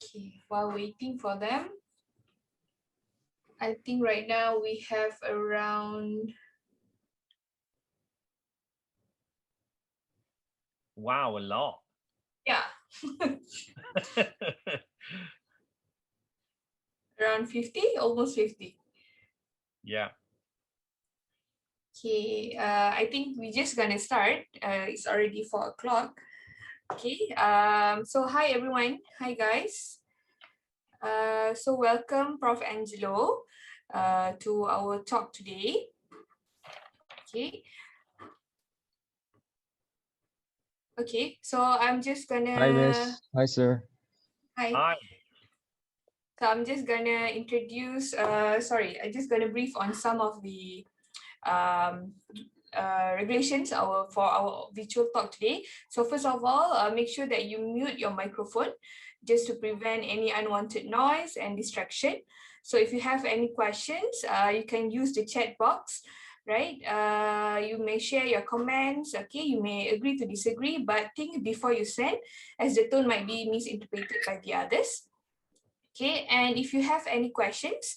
Okay, while waiting for them, I think right now we have around... Wow, a lot. Yeah. Around 50, almost 50. Yeah. Okay, I think we're just gonna start. It's already 4 o'clock. Okay, so hi everyone. Hi guys. So welcome Prof. Angelo to our talk today. Okay. Okay, so I'm just gonna... Hi, miss. Hi, sir. Hi. Hi. So I'm just gonna introduce, I'm just gonna brief on some of the regulations for our virtual talk today. So first of all, make sure that you mute your microphone just to prevent any unwanted noise and distraction. So if you have any questions, you can use the chat box, right? You may share your comments, okay? You may agree to disagree, but think before you send, as the tone might be misinterpreted by the others. Okay, and if you have any questions,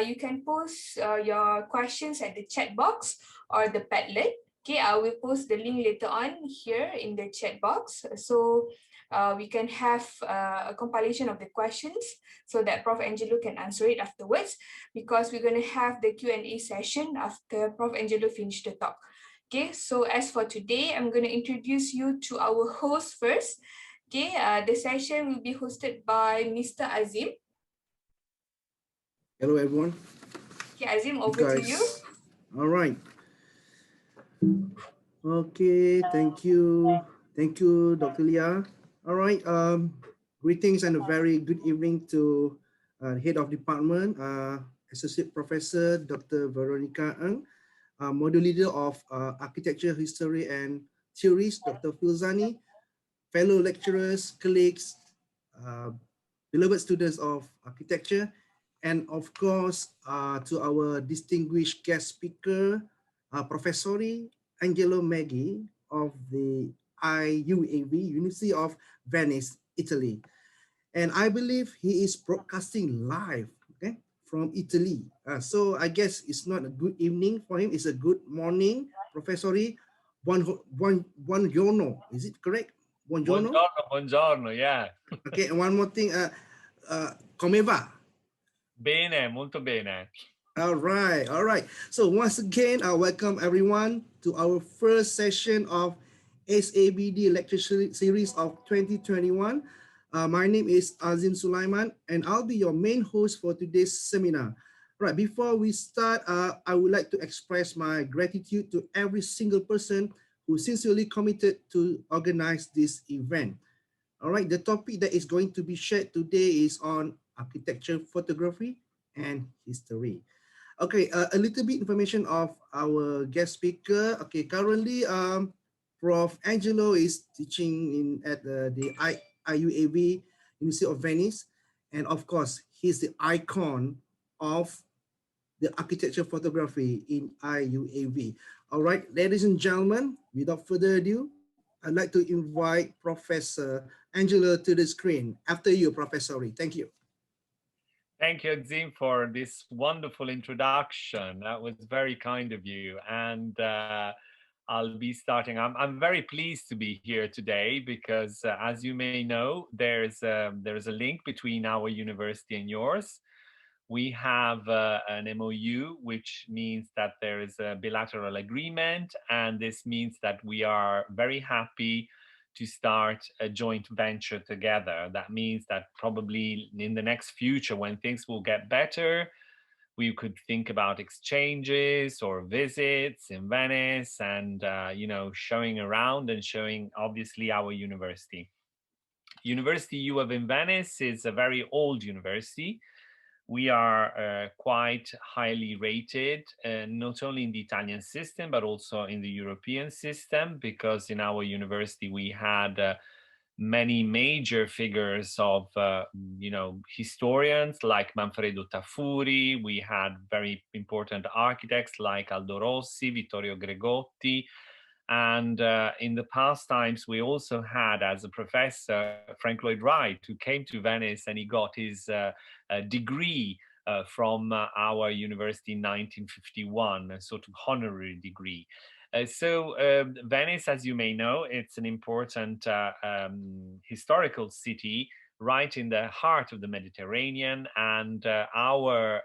you can post your questions at the chat box or the Padlet. Okay, I will post the link later on here in the chat box. So we can have a compilation of the questions so that Prof. Angelo can answer it afterwards, because we're going to have the Q&A session after Prof. Angelo finish the talk. Okay, so as for today, I'm going to introduce you to our host first. Okay, the session will be hosted by Mr. Azim. Hello, everyone. Okay, Azim, over to you. All right. Okay, thank you. Thank you, Dr. Leah. All right. Greetings and a very good evening to Head of Department, Associate Professor Dr. Veronica Ng, Module Leader of Architecture, History and Theories, Dr. Filzani, fellow lecturers, colleagues, beloved students of architecture, and of course, to our distinguished guest speaker, Professor Angelo Maggi of the IUAV, University of Venice, Italy. And I believe he is broadcasting live, okay, from Italy. So I guess it's not a good evening for him, it's a good morning. Professor, buongiorno, is it correct? Buongiorno? Buongiorno, buongiorno, yeah. Okay, and one more thing, come va? Bene, molto bene. All right, all right. So once again, I welcome everyone to our first session of SABD lecture series of 2021. My name is Azim Sulaiman, and I'll be your main host for today's seminar. Right, before we start, I would like to express my gratitude to every single person who sincerely committed to organize this event. All right, the topic that is going to be shared today is on architecture, photography, and history. Okay, a little bit information of our guest speaker. Okay, currently, Prof. Angelo is teaching at the IUAV, University of Venice. And of course, he's the icon of the architecture photography in IUAV. All right, ladies and gentlemen, without further ado, I'd like to invite Professor Angelo to the screen. After you, Professor. Thank you. Thank you, Azim, for this wonderful introduction. That was very kind of you. And I'll be starting. I'm very pleased to be here today because, as you may know, there's a link between our university and yours. We have an MOU, which means that there is a bilateral agreement, and this means that we are very happy to start a joint venture together. That means that probably in the next future, when things will get better, we could think about exchanges or visits in Venice and, showing around and showing obviously our university. University U of in Venice is a very old university. We are quite highly rated, not only in the Italian system, but also in the European system, because in our university we had many major figures of, historians like Manfredo Tafuri. We had very important architects like Aldo Rossi, Vittorio Gregotti, And in the past times, we also had as a professor, Frank Lloyd Wright, who came to Venice and he got his degree from our university in 1951, a sort of honorary degree. Venice, as you may know, it's an important historical city right in the heart of the Mediterranean, and our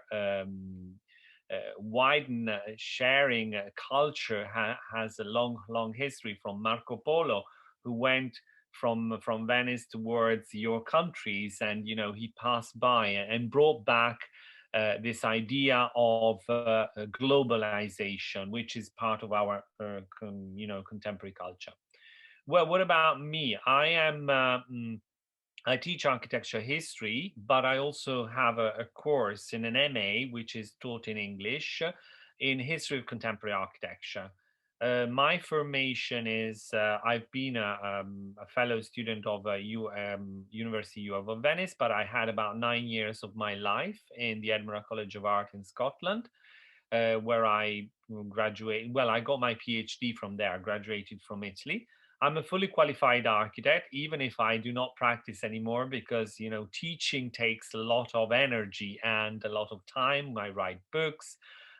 widen sharing culture has a long history from Marco Polo, who went from Venice towards your countries, and he passed by and brought back this idea of globalization, which is part of our contemporary culture. Well, what about me? I teach architecture history, but I also have a course in an MA, which is taught in English, in history of contemporary architecture. My formation is I've been a fellow student of University U of Venice, but I had about 9 years of my life in the Edinburgh College of Art in Scotland, where I graduated. Well, I got my PhD from there, graduated from Italy. I'm a fully qualified architect, even if I do not practice anymore, because teaching takes a lot of energy and a lot of time. I write books.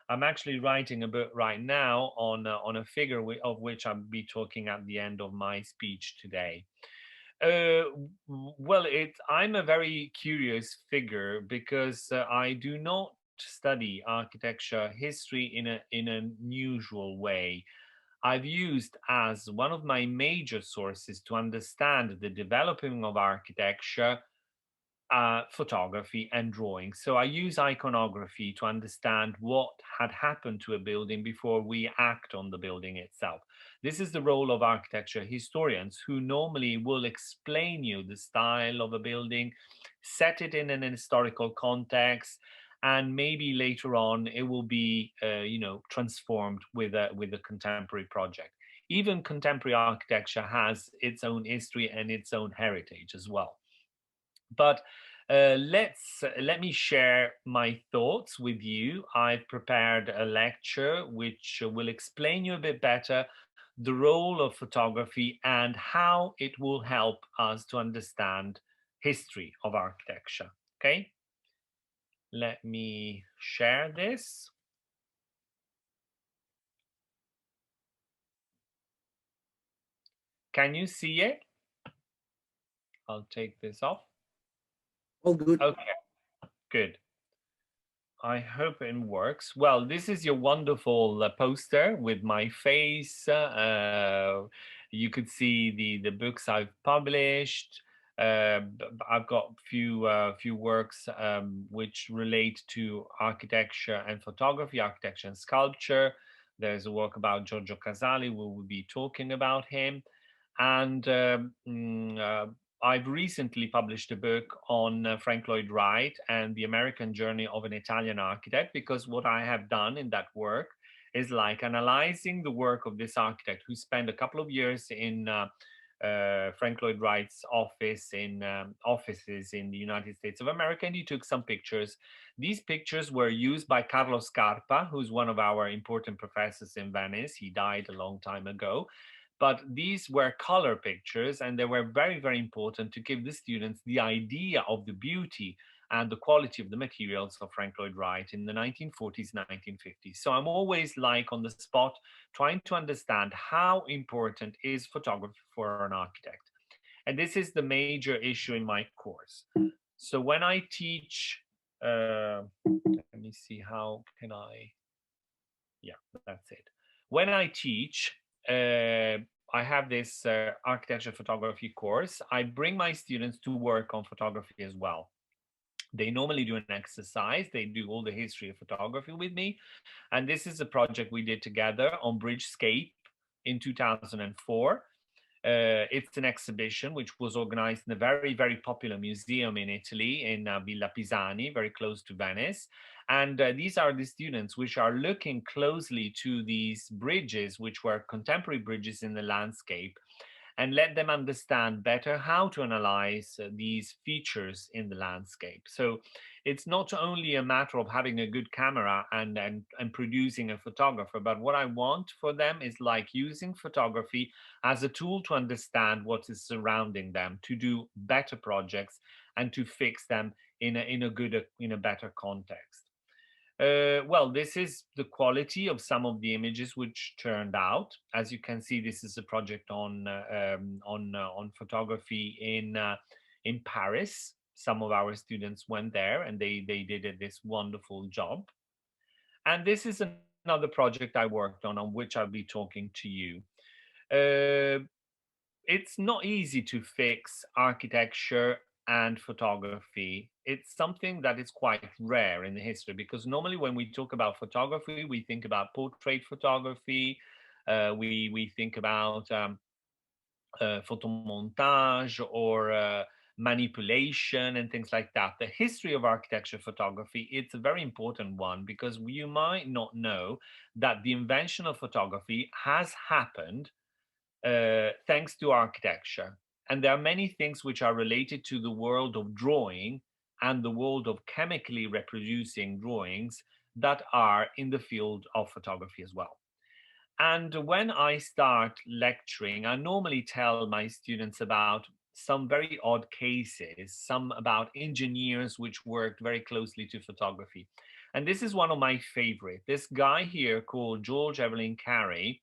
I'm actually writing a book right now on a figure of which I'll be talking at the end of my speech today. Well, I'm a very curious figure because I do not study architecture history in an unusual way. I've used as one of my major sources to understand the developing of architecture, photography and drawing. So I use iconography to understand what had happened to a building before we act on the building itself. This is the role of architecture historians, who normally will explain you the style of a building, set it in an historical context, and maybe later on it will be transformed with a contemporary project. Even contemporary architecture has its own history and its own heritage as well. But let me share my thoughts with you. I've prepared a lecture which will explain you a bit better the role of photography and how it will help us to understand history of architecture. Okay, let me share this. Can you see it? I'll take this off. All good. Okay, good. I hope it works. Well, this is your wonderful poster with my face. You could see the books I've published. I've got few works which relate to architecture and photography, architecture and sculpture. There's a work about Giorgio Casali. We will be talking about him. And I've recently published a book on Frank Lloyd Wright and the American journey of an Italian architect, because what I have done in that work is like analyzing the work of this architect who spent a couple of years in Frank Lloyd Wright's offices in the United States of America, and he took some pictures. These pictures were used by Carlo Scarpa, who's one of our important professors in Venice. He died a long time ago. But these were color pictures, and they were very, very important to give the students the idea of the beauty and the quality of the materials of Frank Lloyd Wright in the 1940s, 1950s. So I'm always like on the spot, trying to understand how important is photography for an architect. And this is the major issue in my course. So when I teach, let me see, how can I, yeah, that's it. When I teach, I have this architecture photography course. I bring my students to work on photography as well. They normally do an exercise. They do all the history of photography with me. And this is a project we did together on Bridgescape in 2004. It's an exhibition which was organized in a very, very popular museum in Italy, in Villa Pisani, very close to Venice. And these are the students which are looking closely to these bridges, which were contemporary bridges in the landscape. and let them understand better how to analyze these features in the landscape. So it's not only a matter of having a good camera and producing a photographer, but what I want for them is like using photography as a tool to understand what is surrounding them, to do better projects and to fix them in a better context. Well, this is the quality of some of the images which turned out. As you can see, this is a project on photography in Paris. Some of our students went there and they did this wonderful job. And this is another project I worked on which I'll be talking to you. It's not easy to fix architecture and photography. It's something that is quite rare in the history, because normally when we talk about photography, we think about portrait photography, we think about photomontage or manipulation and things like that. The history of architecture photography, it's a very important one, because you might not know that the invention of photography has happened thanks to architecture. And there are many things which are related to the world of drawing and the world of chemically reproducing drawings that are in the field of photography as well. And when I start lecturing, I normally tell my students about some very odd cases, some about engineers which worked very closely to photography. And this is one of my favorite. This guy here called George Evelyn Carrey,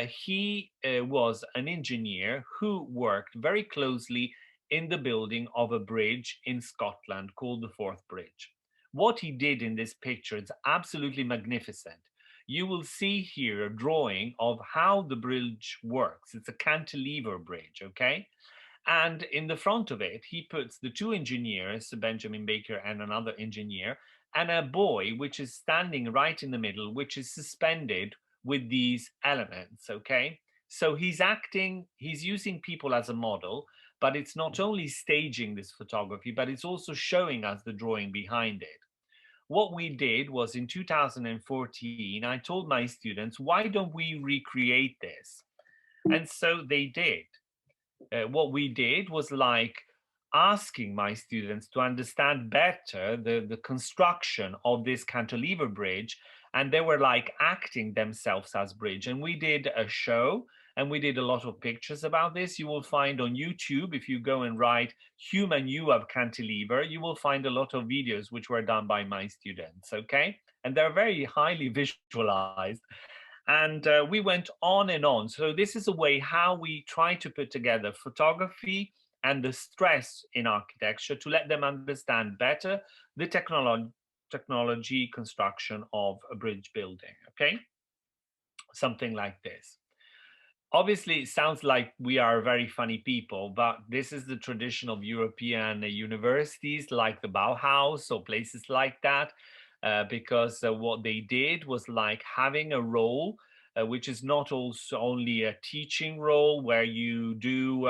he was an engineer who worked very closely in the building of a bridge in Scotland called the Forth Bridge. What he did in this picture is absolutely magnificent. You will see here a drawing of how the bridge works. It's a cantilever bridge, okay? And in the front of it, he puts the two engineers, Benjamin Baker and another engineer, and a boy which is standing right in the middle, which is suspended with these elements, okay? So he's using people as a model, but it's not only staging this photography, but it's also showing us the drawing behind it. What we did was in 2014, I told my students, why don't we recreate this? And so they did. What we did was like asking my students to understand better the construction of this cantilever bridge, and they were like acting themselves as bridge. And we did a show and we did a lot of pictures about this. You will find on YouTube, if you go and write human U of cantilever, you will find a lot of videos which were done by my students, okay? And they're very highly visualized. And we went on and on. So this is a way how we try to put together photography and the stress in architecture to let them understand better the technology construction of a bridge building, okay? Something like this. Obviously, it sounds like we are very funny people, but this is the tradition of European universities like the Bauhaus or places like that, because what they did was like having a role, which is not also only a teaching role where you do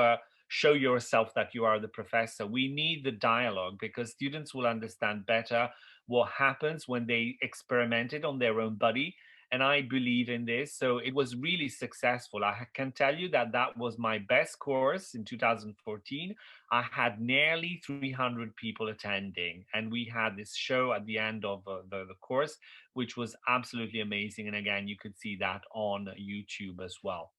show yourself that you are the professor. We need the dialogue, because students will understand better what happens when they experiment it on their own body. And I believe in this. So it was really successful. I can tell you that that was my best course in 2014. I had nearly 300 people attending, and we had this show at the end of the course, which was absolutely amazing. And again, you could see that on YouTube as well.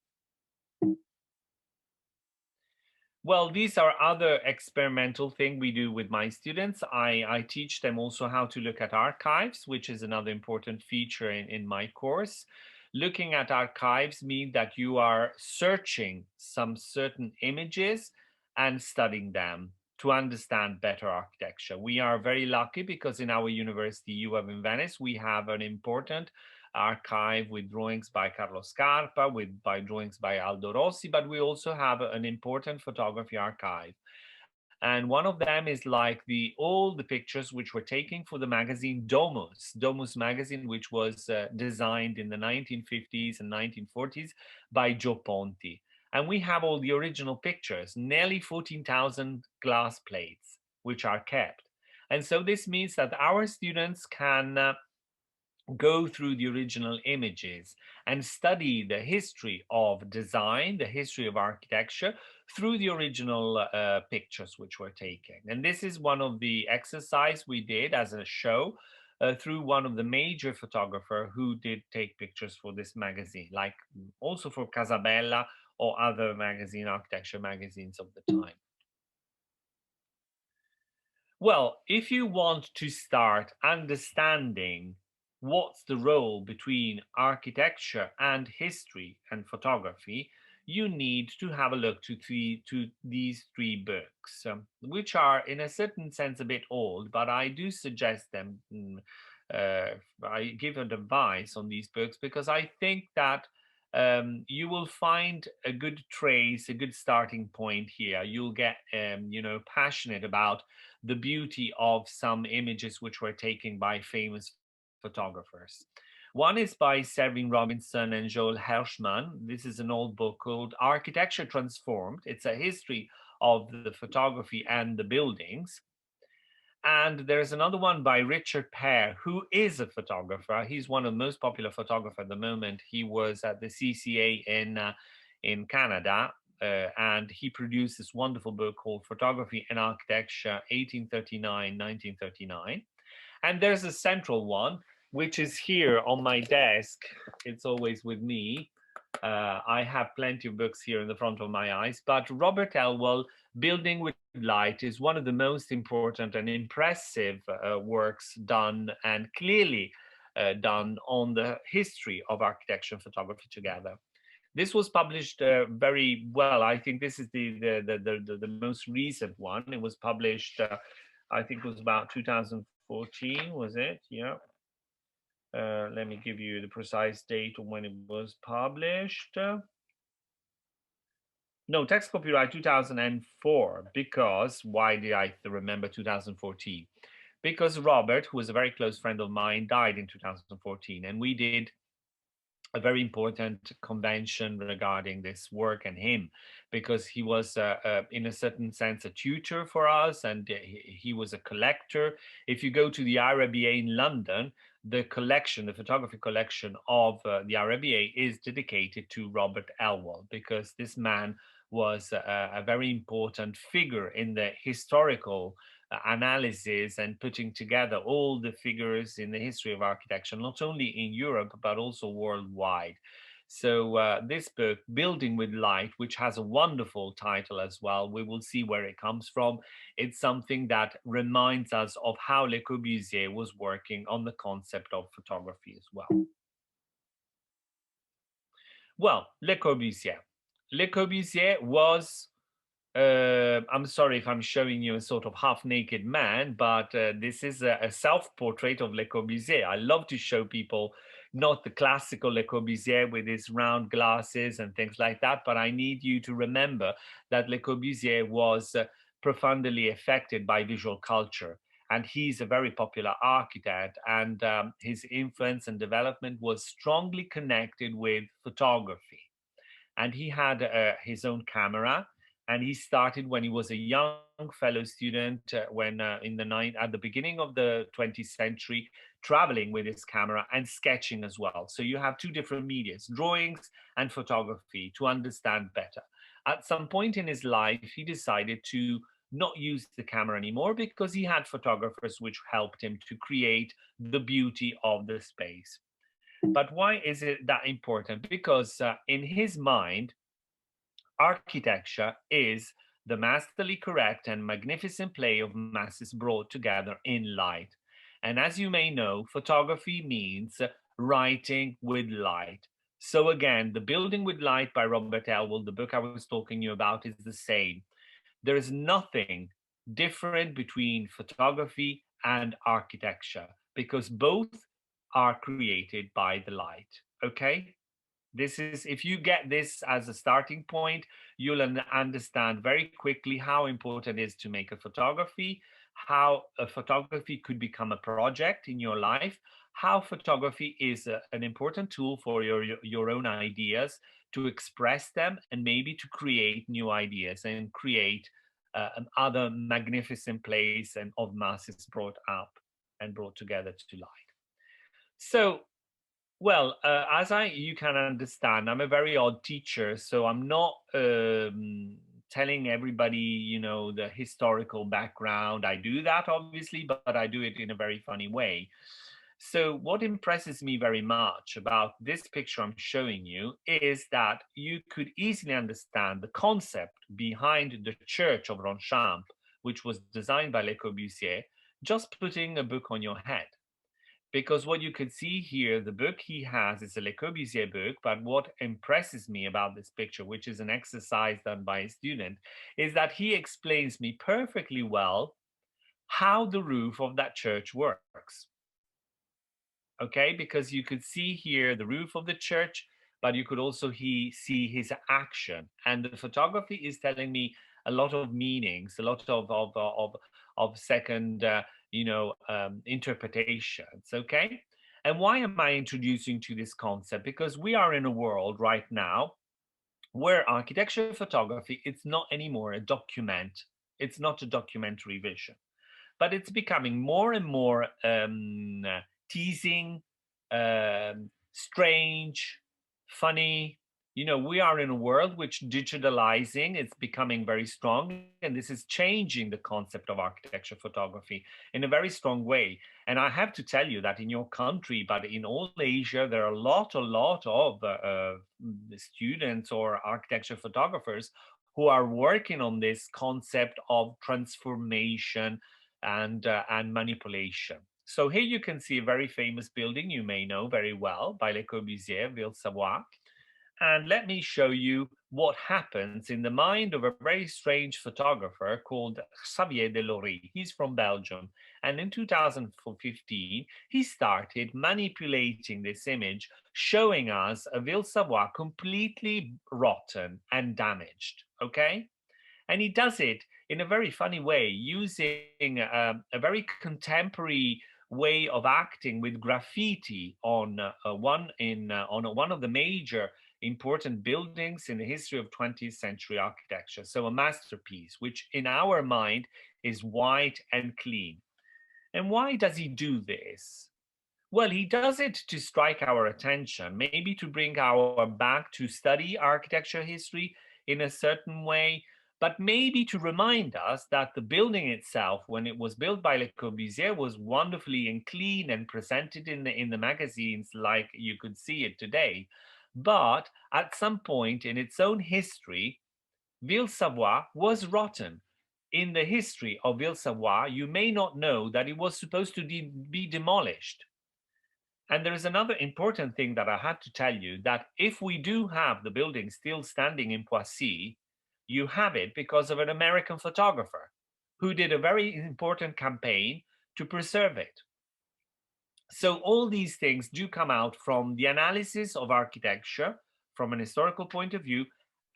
Well, these are other experimental things we do with my students. I teach them also how to look at archives, which is another important feature in my course. Looking at archives means that you are searching some certain images and studying them to understand better architecture. We are very lucky because in our university, UAV in Venice, we have an important archive with drawings by Carlo Scarpa, by drawings by Aldo Rossi, but we also have an important photography archive. And one of them is like all the pictures which were taken for the magazine Domus magazine, which was designed in the 1950s and 1940s by Gio Ponti. And we have all the original pictures, nearly 14,000 glass plates, which are kept. And so this means that our students can go through the original images and study the history of design, the history of architecture through the original pictures which were taken. And this is one of the exercise we did as a show through one of the major photographer who did take pictures for this magazine, like also for Casabella or other architecture magazines of the time. Well, if you want to start understanding what's the role between architecture and history and photography, you need to have a look to these three books, which are in a certain sense a bit old, but I do suggest them. I give advice on these books because I think that you will find a good trace, a good starting point here. You'll get, passionate about the beauty of some images which were taken by famous photographers. One is by Selwyn Robinson and Joel Hirschman. This is an old book called Architecture Transformed. It's a history of the photography and the buildings. And there's another one by Richard Pierre, who is a photographer. He's one of the most popular photographers at the moment. He was at the CCA in Canada, and he produced this wonderful book called Photography and Architecture, 1839-1939. And there's a central one, which is here on my desk. It's always with me. I have plenty of books here in the front of my eyes, but Robert Elwell, Building with Light, is one of the most important and impressive works done and clearly done on the history of architecture and photography together. This was published very well. I think this is the most recent one. It was published, I think it was about 2014, was it? Yeah. Let me give you the precise date of when it was published. No, text copyright 2004, because why did I remember 2014? Because Robert, who was a very close friend of mine, died in 2014, and we did a very important convention regarding this work and him, because he was in a certain sense a tutor for us, and he was a collector. If you go to the RBA in London, the collection, the photography collection of the RBA is dedicated to Robert Elwell, because this man was a very important figure in the historical analysis and putting together all the figures in the history of architecture, not only in Europe, but also worldwide. So this book, Building with Light, which has a wonderful title as well, we will see where it comes from. It's something that reminds us of how Le Corbusier was working on the concept of photography as well. Well, Le Corbusier. Le Corbusier was I'm sorry if I'm showing you a sort of half-naked man, but this is a self-portrait of Le Corbusier. I love to show people not the classical Le Corbusier with his round glasses and things like that, but I need you to remember that Le Corbusier was profoundly affected by visual culture. And he's a very popular architect, and his influence and development was strongly connected with photography. And he had his own camera, and he started when he was a young fellow student when at the beginning of the 20th century, traveling with his camera and sketching as well. So you have two different medias, drawings and photography, to understand better. At some point in his life, he decided to not use the camera anymore because he had photographers which helped him to create the beauty of the space. But why is it that important? Because in his mind, architecture is the masterly correct and magnificent play of masses brought together in light. And as you may know, photography means writing with light. So again, The Building with Light by Robert Elwell, the book I was talking to you about, is the same. There is nothing different between photography and architecture because both are created by the light. Okay? This is, if you get this as a starting point, you'll understand very quickly how important it is to make a photography, how a photography could become a project in your life, how photography is an important tool for your own ideas, to express them and maybe to create new ideas and create other magnificent plays and of masses brought up and brought together to light. So, well, as you can understand, I'm a very odd teacher, so I'm not telling everybody, you know, the historical background. I do that, obviously, but I do it in a very funny way. So what impresses me very much about this picture I'm showing you is that you could easily understand the concept behind the church of Ronchamp, which was designed by Le Corbusier, just putting a book on your head. Because what you can see here, the book he has is a Le Corbusier book, but what impresses me about this picture, which is an exercise done by a student, is that he explains me perfectly well how the roof of that church works. Okay, because you could see here the roof of the church, but you could also see his action, and the photography is telling me a lot of meanings, a lot of second interpretations. Okay, and why am I introducing to this concept? Because we are in a world right now where architecture photography, it's not anymore a document, it's not a documentary vision, but it's becoming more and more teasing, strange, funny. You know, we are in a world which digitalizing, it's becoming very strong, and this is changing the concept of architecture photography in a very strong way. And I have to tell you that in your country, but in all Asia, there are a lot of students or architecture photographers who are working on this concept of transformation and manipulation. So here you can see a very famous building you may know very well by Le Corbusier, Ville-Savoie. And let me show you what happens in the mind of a very strange photographer called Xavier Delory. He's from Belgium. And in 2015, he started manipulating this image, showing us a Ville-Savoie completely rotten and damaged. Okay? And he does it in a very funny way, using a very contemporary way of acting with graffiti on one of the major important buildings in the history of 20th century architecture. So a masterpiece, which in our mind is white and clean. And why does he do this? Well, he does it to strike our attention, maybe to bring our back to study architecture history in a certain way, but maybe to remind us that the building itself, when it was built by Le Corbusier, was wonderfully and clean and presented in the magazines like you could see it today. But at some point in its own history, Ville-Savoie was rotten. In the history of Ville-Savoie, you may not know that it was supposed to be demolished. And there is another important thing that I had to tell you, that if we do have the building still standing in Poissy, you have it because of an American photographer who did a very important campaign to preserve it. So all these things do come out from the analysis of architecture from an historical point of view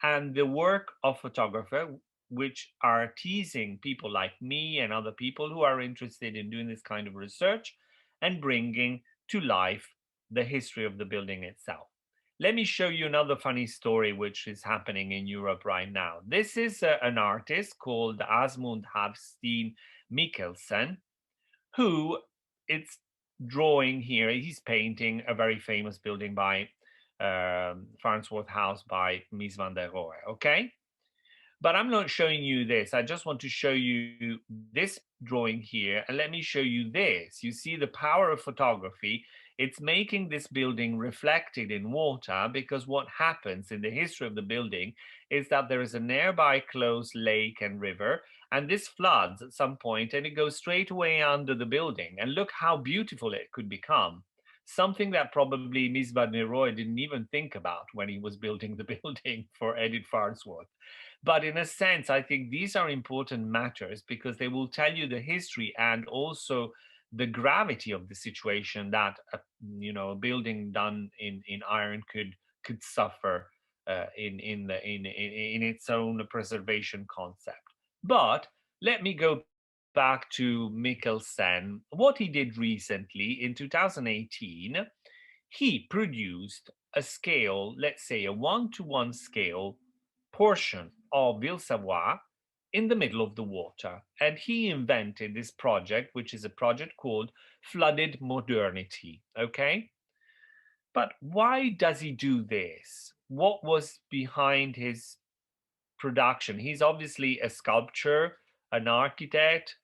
and the work of photographer, which are teasing people like me and other people who are interested in doing this kind of research and bringing to life the history of the building itself. Let me show you another funny story which is happening in Europe right now. This is an artist called Asmund Havstein Mikkelsen, who it's drawing here. He's painting a very famous building by Farnsworth House by Mies van der Rohe, okay? But I'm not showing you this. I just want to show you this drawing here. And let me show you this. You see the power of photography. It's making this building reflected in water, because what happens in the history of the building is that there is a nearby close lake and river, and this floods at some point and it goes straight away under the building. And look how beautiful it could become. Something that probably Mies van der Rohe didn't even think about when he was building the building for Edith Farnsworth. But in a sense, I think these are important matters because they will tell you the history and also the gravity of the situation that a building done in iron could suffer in its own preservation concept. But let me go back to Mikkelsen. What he did recently in 2018, he produced a scale, let's say a 1-to-1 scale portion of Ville-Savoie in the middle of the water. And he invented this project, which is a project called Flooded Modernity. Okay. But why does he do this? What was behind his production? He's obviously a sculptor, an architect,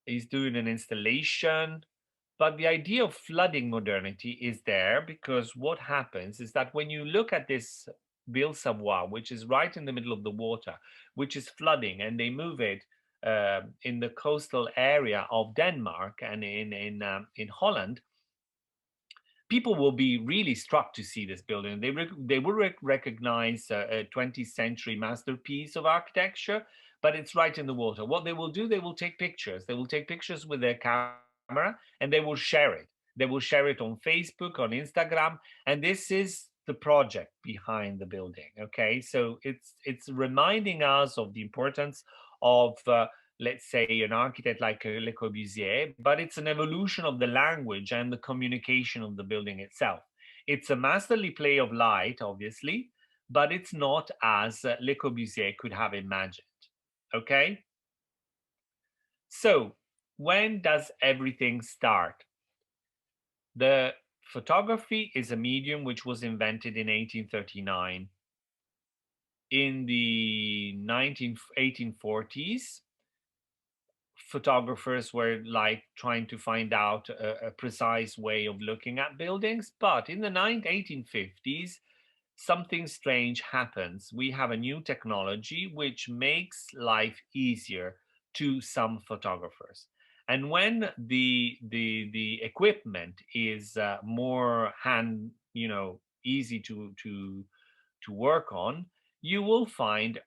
he's doing an installation. But the idea of flooding modernity is there because what happens is that when you look at this Ville Savoie, which is right in the middle of the water, which is flooding, and they move it in the coastal area of Denmark and in Holland, people will be really struck to see this building. They will recognize a 20th century masterpiece of architecture, but it's right in the water. What they will do, they will take pictures. They will take pictures with their camera and they will share it. They will share it on Facebook, on Instagram, and this is the project behind the building. Okay, so it's reminding us of the importance of let's say, an architect like Le Corbusier, but it's an evolution of the language and the communication of the building itself. It's a masterly play of light, obviously, but it's not as Le Corbusier could have imagined. Okay? So, when does everything start? The photography is a medium which was invented in 1839. In the 1840s, photographers were like trying to find out a precise way of looking at buildings. But in the 1850s, something strange happens. We have a new technology which makes life easier to some photographers. And when the equipment is more easy to work on, you will find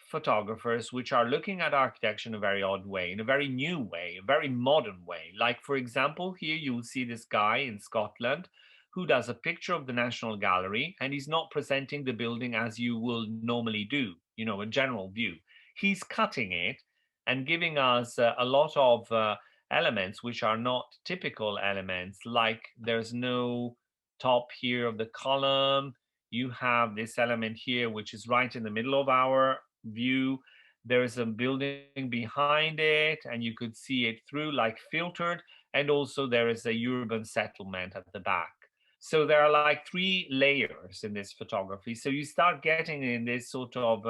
photographers which are looking at architecture in a very odd way, in a very new way, a very modern way. Like, for example, here you will see this guy in Scotland who does a picture of the National Gallery, and he's not presenting the building as you will normally do, a general view. He's cutting it and giving us a lot of elements which are not typical elements, like there's no top here of the column. You have this element here, which is right in the middle of our view. There is a building behind it, and you could see it through, like filtered, and also there is a urban settlement at the back. So there are like three layers in this photography. So you start getting in this sort of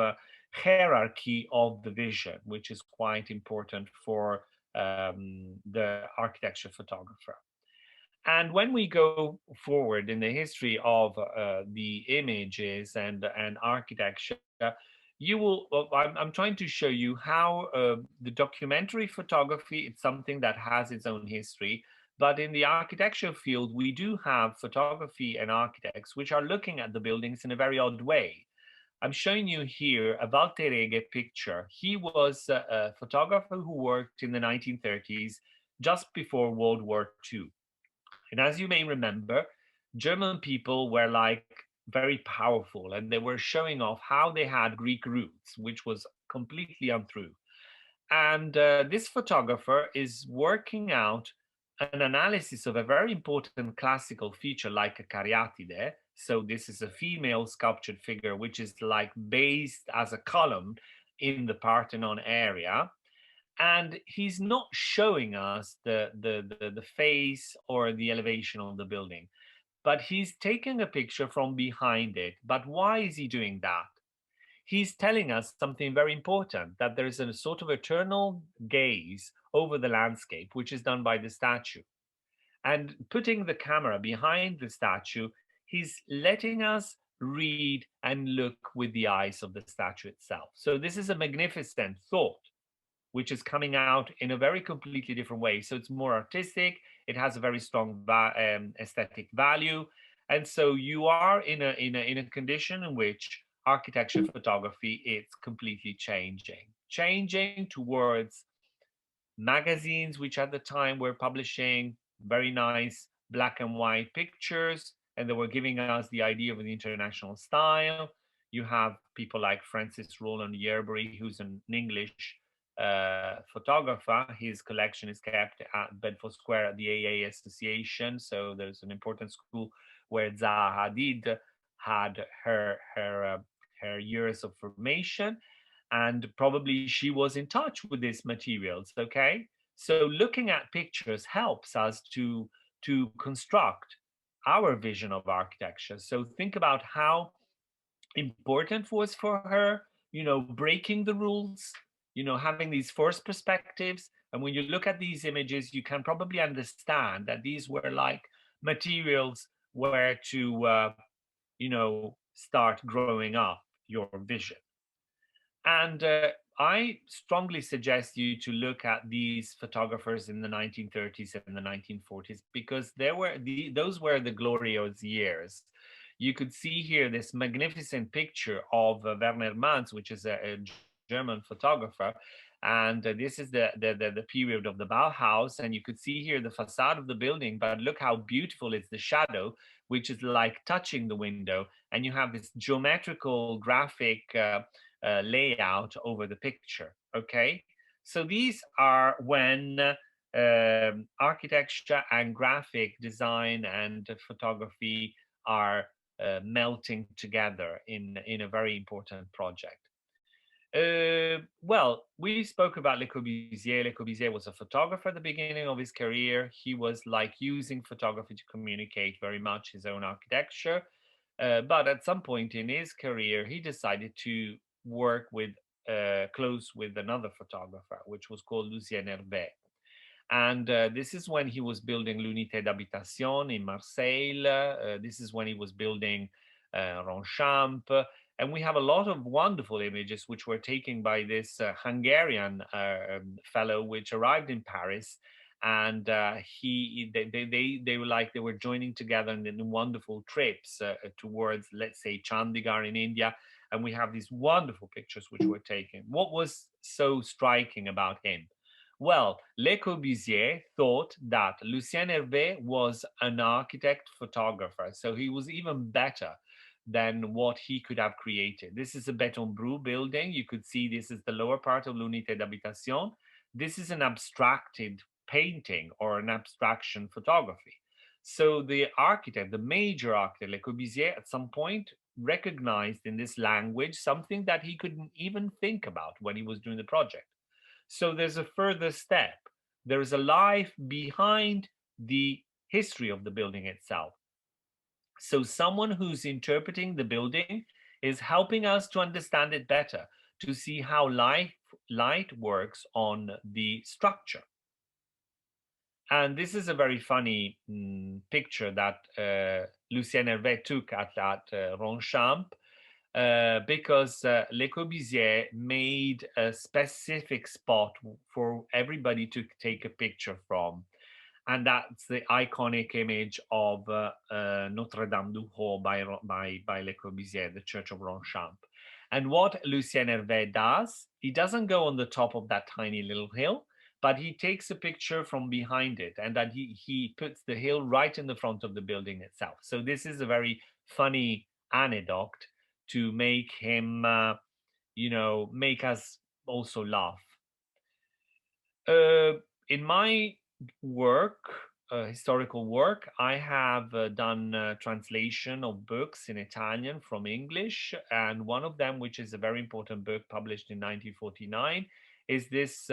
hierarchy of the vision, which is quite important for the architecture photographer. And when we go forward in the history of the images and architecture, you will. I'm trying to show you how the documentary photography is something that has its own history. But in the architecture field, we do have photography and architects which are looking at the buildings in a very odd way. I'm showing you here a Valterege picture. He was a photographer who worked in the 1930s, just before World War II. And as you may remember, German people were like very powerful, and they were showing off how they had Greek roots, which was completely untrue. And this photographer is working out an analysis of a very important classical feature like a caryatide. So this is a female sculptured figure, which is like based as a column in the Parthenon area. And he's not showing us the face or the elevation of the building, but he's taking a picture from behind it. But why is he doing that? He's telling us something very important, that there is a sort of eternal gaze over the landscape, which is done by the statue. And putting the camera behind the statue, he's letting us read and look with the eyes of the statue itself. So this is a magnificent thought, which is coming out in a very completely different way. So it's more artistic, it has a very strong aesthetic value. And so you are in a condition in which architecture photography is completely changing towards magazines, which at the time were publishing very nice black and white pictures, and they were giving us the idea of an international style. You have people like Francis Roland Yerbury, who's an English photographer. His collection is kept at Bedford Square at the AA Association. So there's an important school where Zaha Hadid had her years of formation. and probably she was in touch with these materials. Okay, so looking at pictures helps us to construct our vision of architecture. So think about how important was for her, breaking the rules, having these first perspectives. And when you look at these images, you can probably understand that these were like materials where to, start growing up your vision. And I strongly suggest you to look at these photographers in the 1930s and the 1940s, because those were the glorious years. You could see here this magnificent picture of Werner Manz, which is a German photographer. And this is the period of the Bauhaus. And you could see here the facade of the building, but look how beautiful is the shadow, which is like touching the window. And you have this geometrical graphic layout over the picture. Okay, so these are when architecture and graphic design and photography are melting together in a very important project. Well, we spoke about Le Corbusier. Le Corbusier was a photographer at the beginning of his career. He was like using photography to communicate very much his own architecture. But at some point in his career, he decided to work with close with another photographer, which was called Lucien Hervé. And this is when he was building l'Unité d'Habitation in Marseille. This is when he was building Ronchamp. And we have a lot of wonderful images which were taken by this Hungarian fellow, which arrived in Paris. And they were like they were joining together in wonderful trips towards, let's say, Chandigarh in India. And we have these wonderful pictures which were taken. What was so striking about him? Well, Le Corbusier thought that Lucien Hervé was an architect photographer, so he was even better than what he could have created. This is a Beton Brut building. You could see this is the lower part of l'Unité d'Habitation. This is an abstracted painting or an abstraction photography. So the architect, the major architect, Le Corbusier, at some point recognized in this language something that he couldn't even think about when he was doing the project. So there's a further step. There is a life behind the history of the building itself. So someone who's interpreting the building is helping us to understand it better, to see how light works on the structure. And this is a very funny picture that Lucien Hervé took at Ronchamp. Because Le Corbusier made a specific spot for everybody to take a picture from. And that's the iconic image of Notre Dame du Haut by Le Corbusier, the Church of Ronchamp. And what Lucien Hervé does, he doesn't go on the top of that tiny little hill, but he takes a picture from behind it, and that he puts the hill right in the front of the building itself. So this is a very funny anecdote to make him, make us also laugh. In my work, historical work, I have done translation of books in Italian from English. And one of them, which is a very important book published in 1949, is this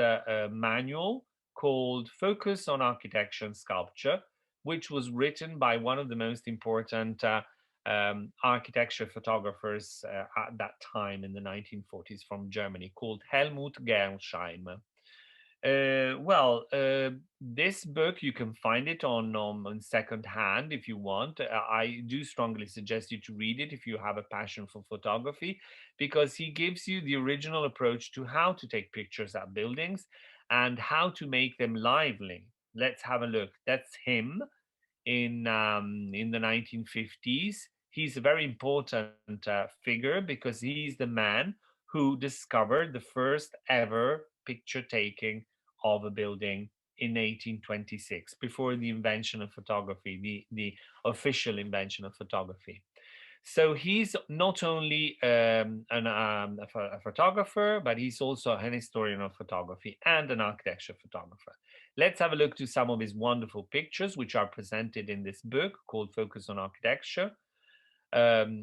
manual called Focus on Architecture and Sculpture, which was written by one of the most important architecture photographers at that time in the 1940s from Germany, called Helmut Gernsheim. This book, you can find it on second hand if you want. I do strongly suggest you to read it if you have a passion for photography, because he gives you the original approach to how to take pictures at buildings and how to make them lively. Let's have a look. That's him in the 1950s. He's a very important figure because he's the man who discovered the first ever picture taking of a building in 1826, before the invention of photography, the official invention of photography. So he's not only a photographer, but he's also an historian of photography and an architecture photographer. Let's have a look to some of his wonderful pictures, which are presented in this book called Focus on Architecture.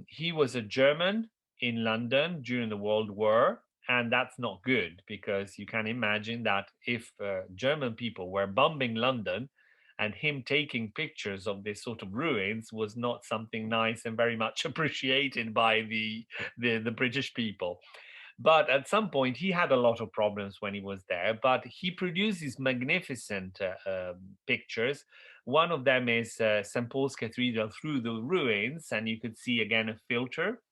He was a German in London during the World War, And that's not good, because you can imagine that if German people were bombing London, and him taking pictures of this sort of ruins was not something nice and very much appreciated by the British people. But at some point, he had a lot of problems when he was there. But he produced these magnificent pictures. One of them is St. Paul's Cathedral through the ruins, and you could see again a filter.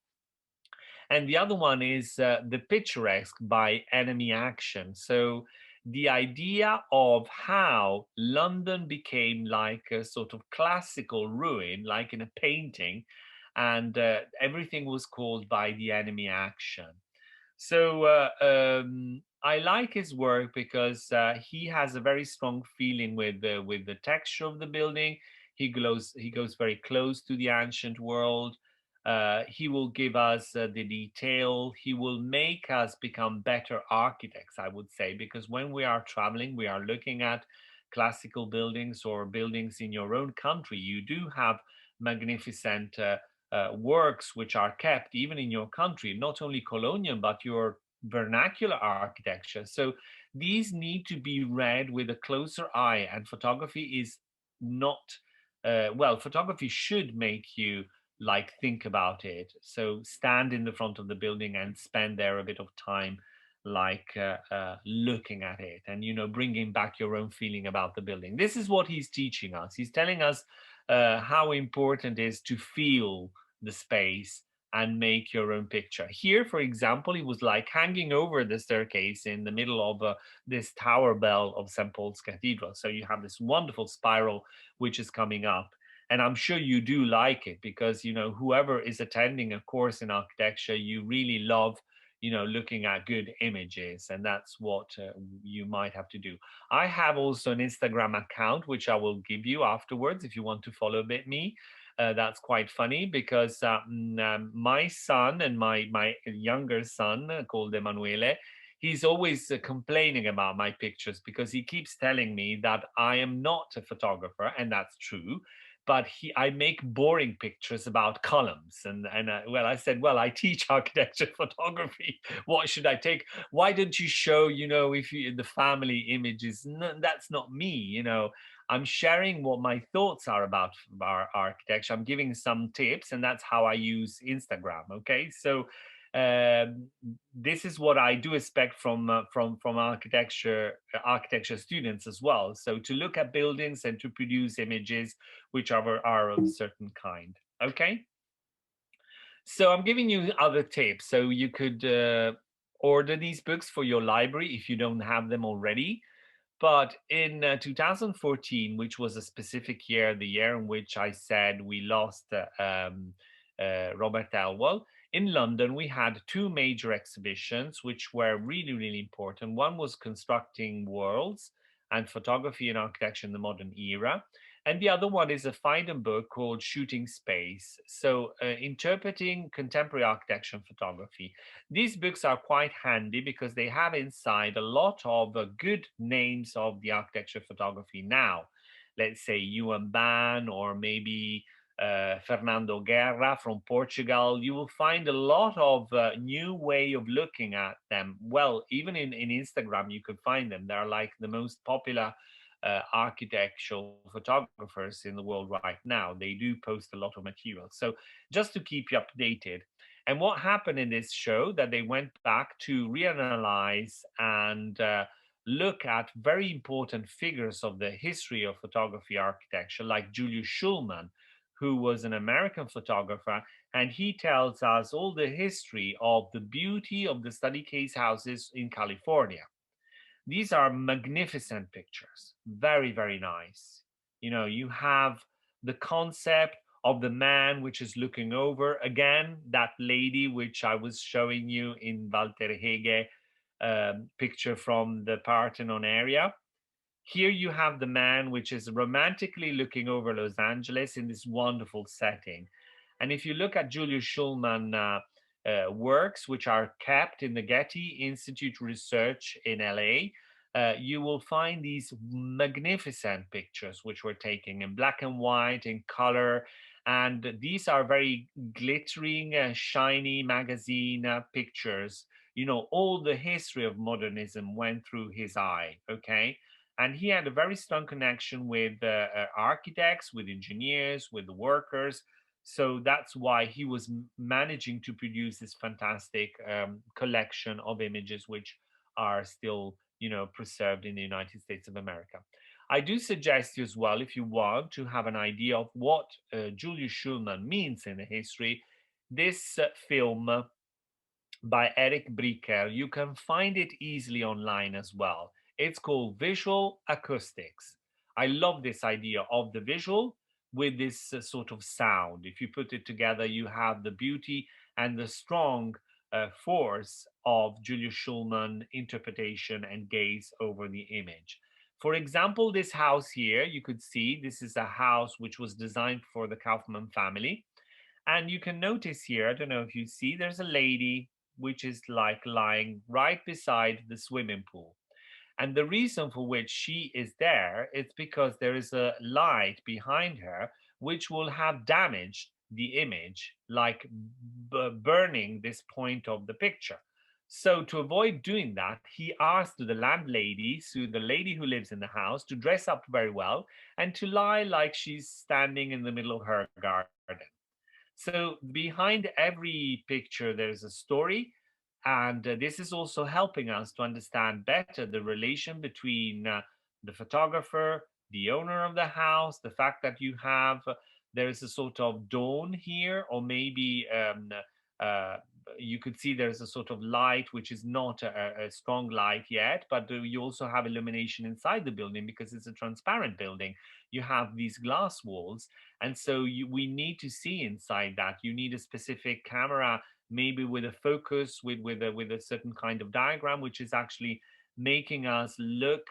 And the other one is the picturesque by enemy action. So the idea of how London became like a sort of classical ruin, like in a painting, and everything was caused by the enemy action. So I like his work because he has a very strong feeling with the texture of the building. He goes very close to the ancient world. He will give us the detail. He will make us become better architects, I would say, because when we are traveling, we are looking at classical buildings or buildings in your own country. You do have magnificent works which are kept even in your country, not only colonial, but your vernacular architecture. So these need to be read with a closer eye, and photography is not, well, photography should make you like think about it. So stand in the front of the building and spend there a bit of time, like looking at it, and bringing back your own feeling about the building. This is what he's teaching us. He's telling us how important it is to feel the space and make your own picture. Here, for example, it was like hanging over the staircase in the middle of this tower bell of St. Paul's Cathedral. So you have this wonderful spiral which is coming up. And I'm sure you do like it because, whoever is attending a course in architecture, you really love, looking at good images. And that's what you might have to do. I have also an Instagram account, which I will give you afterwards if you want to follow a bit me. That's quite funny because my son and my younger son, called Emanuele, he's always complaining about my pictures because he keeps telling me that I am not a photographer, and that's true. But I make boring pictures about columns, and well, I said, well, I teach architecture photography. What should I take? Why don't you show, if you the family images? No, that's not me, I'm sharing what my thoughts are about our architecture. I'm giving some tips, and that's how I use Instagram. Okay, so this is what I do expect from architecture students as well. So to look at buildings and to produce images which are of a certain kind. Okay. So I'm giving you other tips. So you could order these books for your library if you don't have them already. But in 2014, which was a specific year, the year in which I said we lost Robert Elwell, in London, we had two major exhibitions, which were really, really important. One was Constructing Worlds and Photography and Architecture in the Modern Era. And the other one is a Fiden book called Shooting Space. So interpreting contemporary architecture and photography. These books are quite handy because they have inside a lot of good names of the architecture photography now. Let's say Yuan Ban, or maybe Fernando Guerra from Portugal. You will find a lot of new way of looking at them. Well, even in Instagram, you could find them. They're like the most popular architectural photographers in the world right now. They do post a lot of material. So just to keep you updated. And what happened in this show, that they went back to reanalyze and look at very important figures of the history of photography architecture, like Julius Schulman, who was an American photographer, and he tells us all the history of the beauty of the study case houses in California. These are magnificent pictures, very, very nice. You have the concept of the man which is looking over, again, that lady which I was showing you in Walter Hege picture from the Parthenon area. Here you have the man which is romantically looking over Los Angeles in this wonderful setting. And if you look at Julius Schulman works, which are kept in the Getty Institute Research in LA, you will find these magnificent pictures which were taken in black and white, in color. And these are very glittering, shiny magazine pictures, you know, all the history of modernism went through his eye, okay? And he had a very strong connection with architects, with engineers, with the workers. So that's why he was managing to produce this fantastic collection of images, which are still, you know, preserved in the United States of America. I do suggest you as well, if you want to have an idea of what Julius Schulman means in the history, this film by Eric Bricker, you can find it easily online as well. It's called Visual Acoustics. I love this idea of the visual with this sort of sound. If you put it together, you have the beauty and the strong force of Julius Schulman interpretation and gaze over the image. For example, this house here, you could see this is a house which was designed for the Kaufman family. And you can notice here, I don't know if you see, there's a lady which is like lying right beside the swimming pool. And the reason for which she is there is because there is a light behind her which will have damaged the image, like burning this point of the picture. So to avoid doing that, he asked the landlady, so the lady who lives in the house, to dress up very well and to lie like she's standing in the middle of her garden. So behind every picture, there's a story. And this is also helping us to understand better the relation between the photographer, the owner of the house, the fact that you have, there is a sort of dawn here, or maybe uh, you could see there's a sort of light, which is not a strong light yet, but you also have illumination inside the building because it's a transparent building. You have these glass walls. And so we need to see inside that. You need a specific camera, maybe with a focus, with a certain kind of diagram, which is actually making us look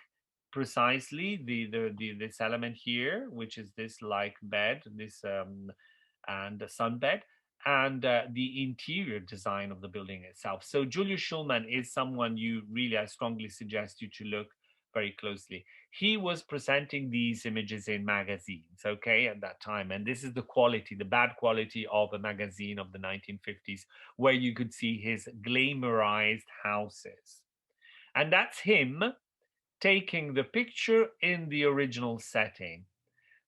precisely this element here, which is this like bed, this and a sunbed, and the interior design of the building itself. So Julius Schulman is someone you really, I strongly suggest you to look very closely. He was presenting these images in magazines, okay, at that time. And this is the quality, the bad quality of a magazine of the 1950s, where you could see his glamorized houses. And that's him taking the picture in the original setting.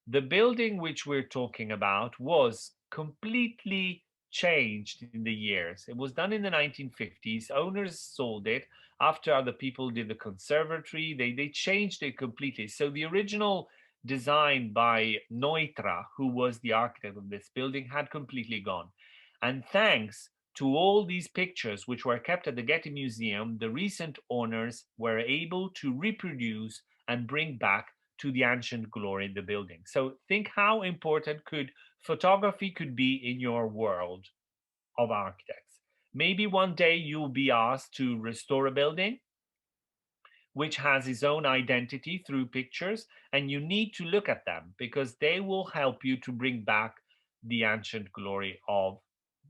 The building which we're talking about was completely changed in the years. It was done in the 1950s. Owners sold it after other people did the conservatory. They changed it completely. So the original design by Neutra, who was the architect of this building, had completely gone. And thanks to all these pictures which were kept at the Getty Museum, the recent owners were able to reproduce and bring back to the ancient glory of the building. So think how important photography could be in your world of architects. Maybe one day you'll be asked to restore a building which has its own identity through pictures, and you need to look at them because they will help you to bring back the ancient glory of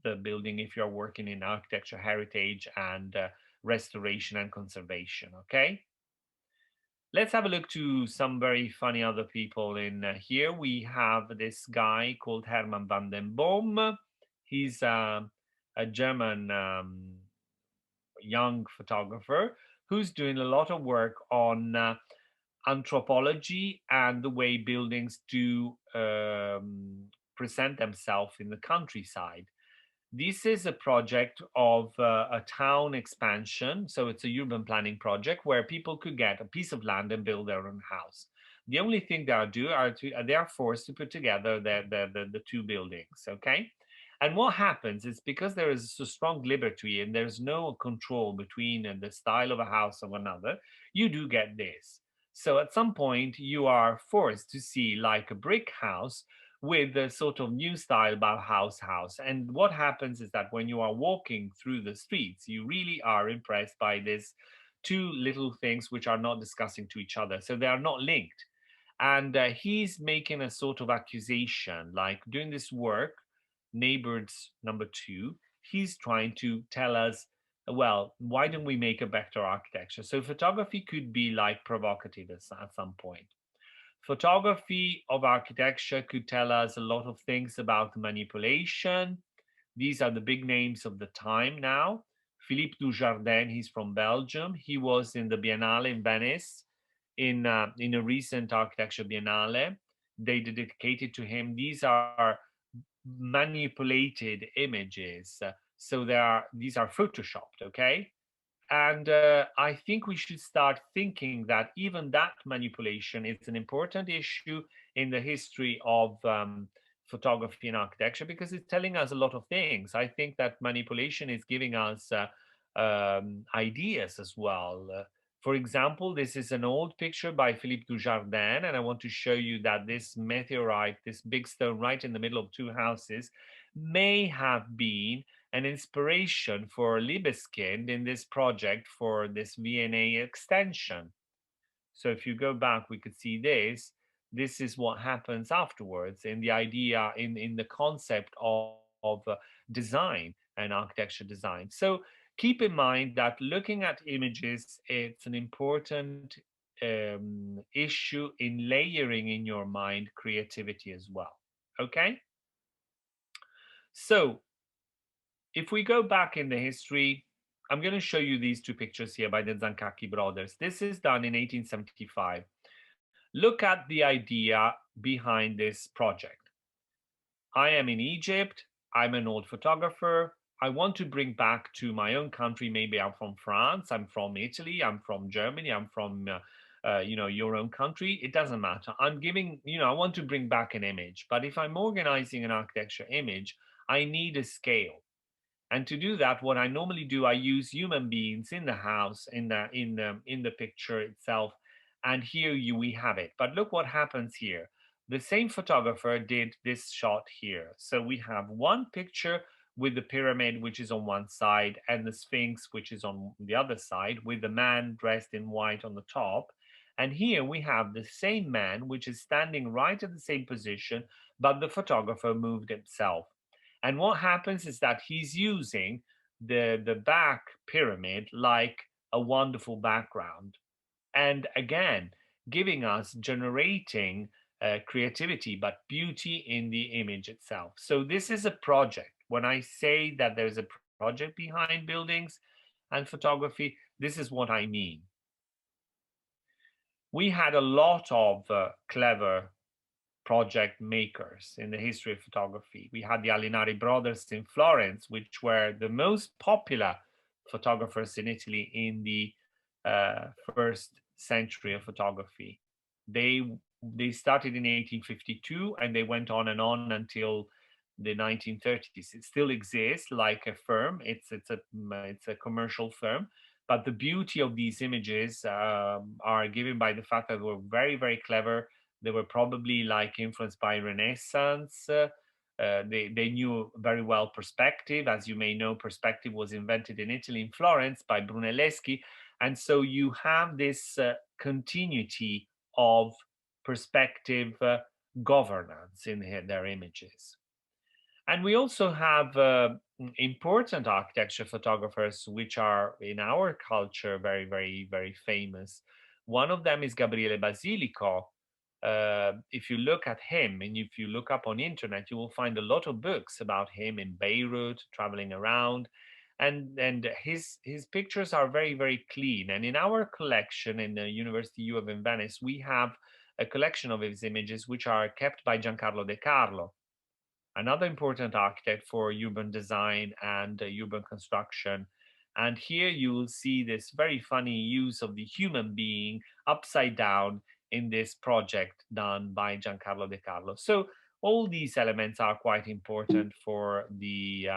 the building if you're working in architecture, heritage, and restoration and conservation, okay? Let's have a look to some very funny other people in here. We have this guy called Herman Van Dem Bom. He's a German young photographer who's doing a lot of work on anthropology and the way buildings do present themselves in the countryside. This is a project of a town expansion. So it's a urban planning project where people could get a piece of land and build their own house. The only thing they they are forced to put together the two buildings, okay? And what happens is because there is a strong liberty and there's no control between the style of a house of another, you do get this. So at some point you are forced to see like a brick house with a sort of new style Bauhaus house. And what happens is that when you are walking through the streets, you really are impressed by these two little things which are not discussing to each other. So they are not linked. And he's making a sort of accusation, like doing this work, Neighbors #2, he's trying to tell us, well, why don't we make a better architecture? So photography could be like provocative at some point. Photography of architecture could tell us a lot of things about manipulation. These are the big names of the time now. Philippe Dujardin, he's from Belgium. He was in the Biennale in Venice, in a recent architecture Biennale. They dedicated to him. These are manipulated images. So these are photoshopped, okay? And I think we should start thinking that even that manipulation is an important issue in the history of photography and architecture, because it's telling us a lot of things. I think that manipulation is giving us ideas as well. For example, this is an old picture by Philippe Dujardin, and I want to show you that this meteorite, this big stone right in the middle of two houses, may have been an inspiration for Libeskind in this project for this VNA extension. So if you go back, we could see this. This is what happens afterwards in the idea, in the concept of design and architecture design. So keep in mind that looking at images, it's an important issue in layering in your mind creativity as well. Okay? So if we go back in the history, I'm going to show you these two pictures here by the Zankaki brothers. This is done in 1875. Look at the idea behind this project. I am in Egypt. I'm an old photographer. I want to bring back to my own country. Maybe I'm from France. I'm from Italy. I'm from Germany. I'm from, your own country. It doesn't matter. I'm giving, I want to bring back an image. But if I'm organizing an architecture image, I need a scale. And to do that, what I normally do, I use human beings in the house, in the picture itself. And here we have it. But look what happens here. The same photographer did this shot here. So we have one picture with the pyramid, which is on one side, and the Sphinx, which is on the other side, with the man dressed in white on the top. And here we have the same man, which is standing right at the same position, but the photographer moved himself. And what happens is that he's using the back pyramid like a wonderful background. And again, giving us, generating creativity, but beauty in the image itself. So this is a project. When I say that there's a project behind buildings and photography, this is what I mean. We had a lot of clever project makers in the history of photography. We had the Alinari brothers in Florence, which were the most popular photographers in Italy in the first century of photography. They started in 1852 and they went on and on until the 1930s. It still exists like a firm. It's a commercial firm, but the beauty of these images are given by the fact that they were very, very clever. They were probably like influenced by Renaissance. They knew very well perspective. As you may know, perspective was invented in Italy, in Florence, by Brunelleschi. And so you have this continuity of perspective governance in their images. And we also have important architecture photographers, which are in our culture very, very, very famous. One of them is Gabriele Basilico. If you look at him and if you look up on internet, you will find a lot of books about him in Beirut, traveling around. And his pictures are very, very clean. And in our collection in the University U of in Venice, we have a collection of his images, which are kept by Giancarlo De Carlo, another important architect for urban design and urban construction. And here you will see this very funny use of the human being upside down in this project done by Giancarlo De Carlo. So all these elements are quite important for the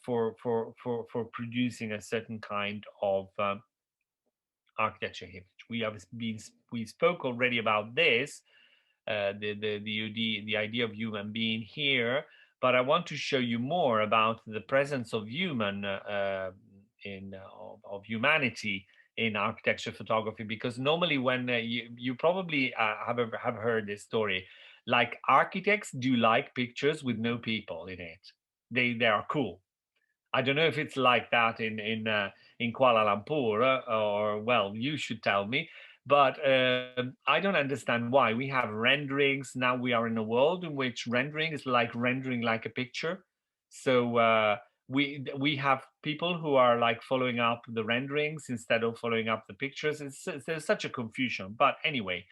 for producing a certain kind of architecture image. We spoke already about this, the idea of human being here, but I want to show you more about the presence of of humanity in architecture photography, because normally when you probably have heard this story, like architects do like pictures with no people in it. They are cool. I don't know if it's like that in Kuala Lumpur, or well, you should tell me. But I don't understand why. We have renderings. Now we are in a world in which rendering is like rendering like a picture. So we have people who are like following up the renderings instead of following up the pictures. There's such a confusion. But anyway,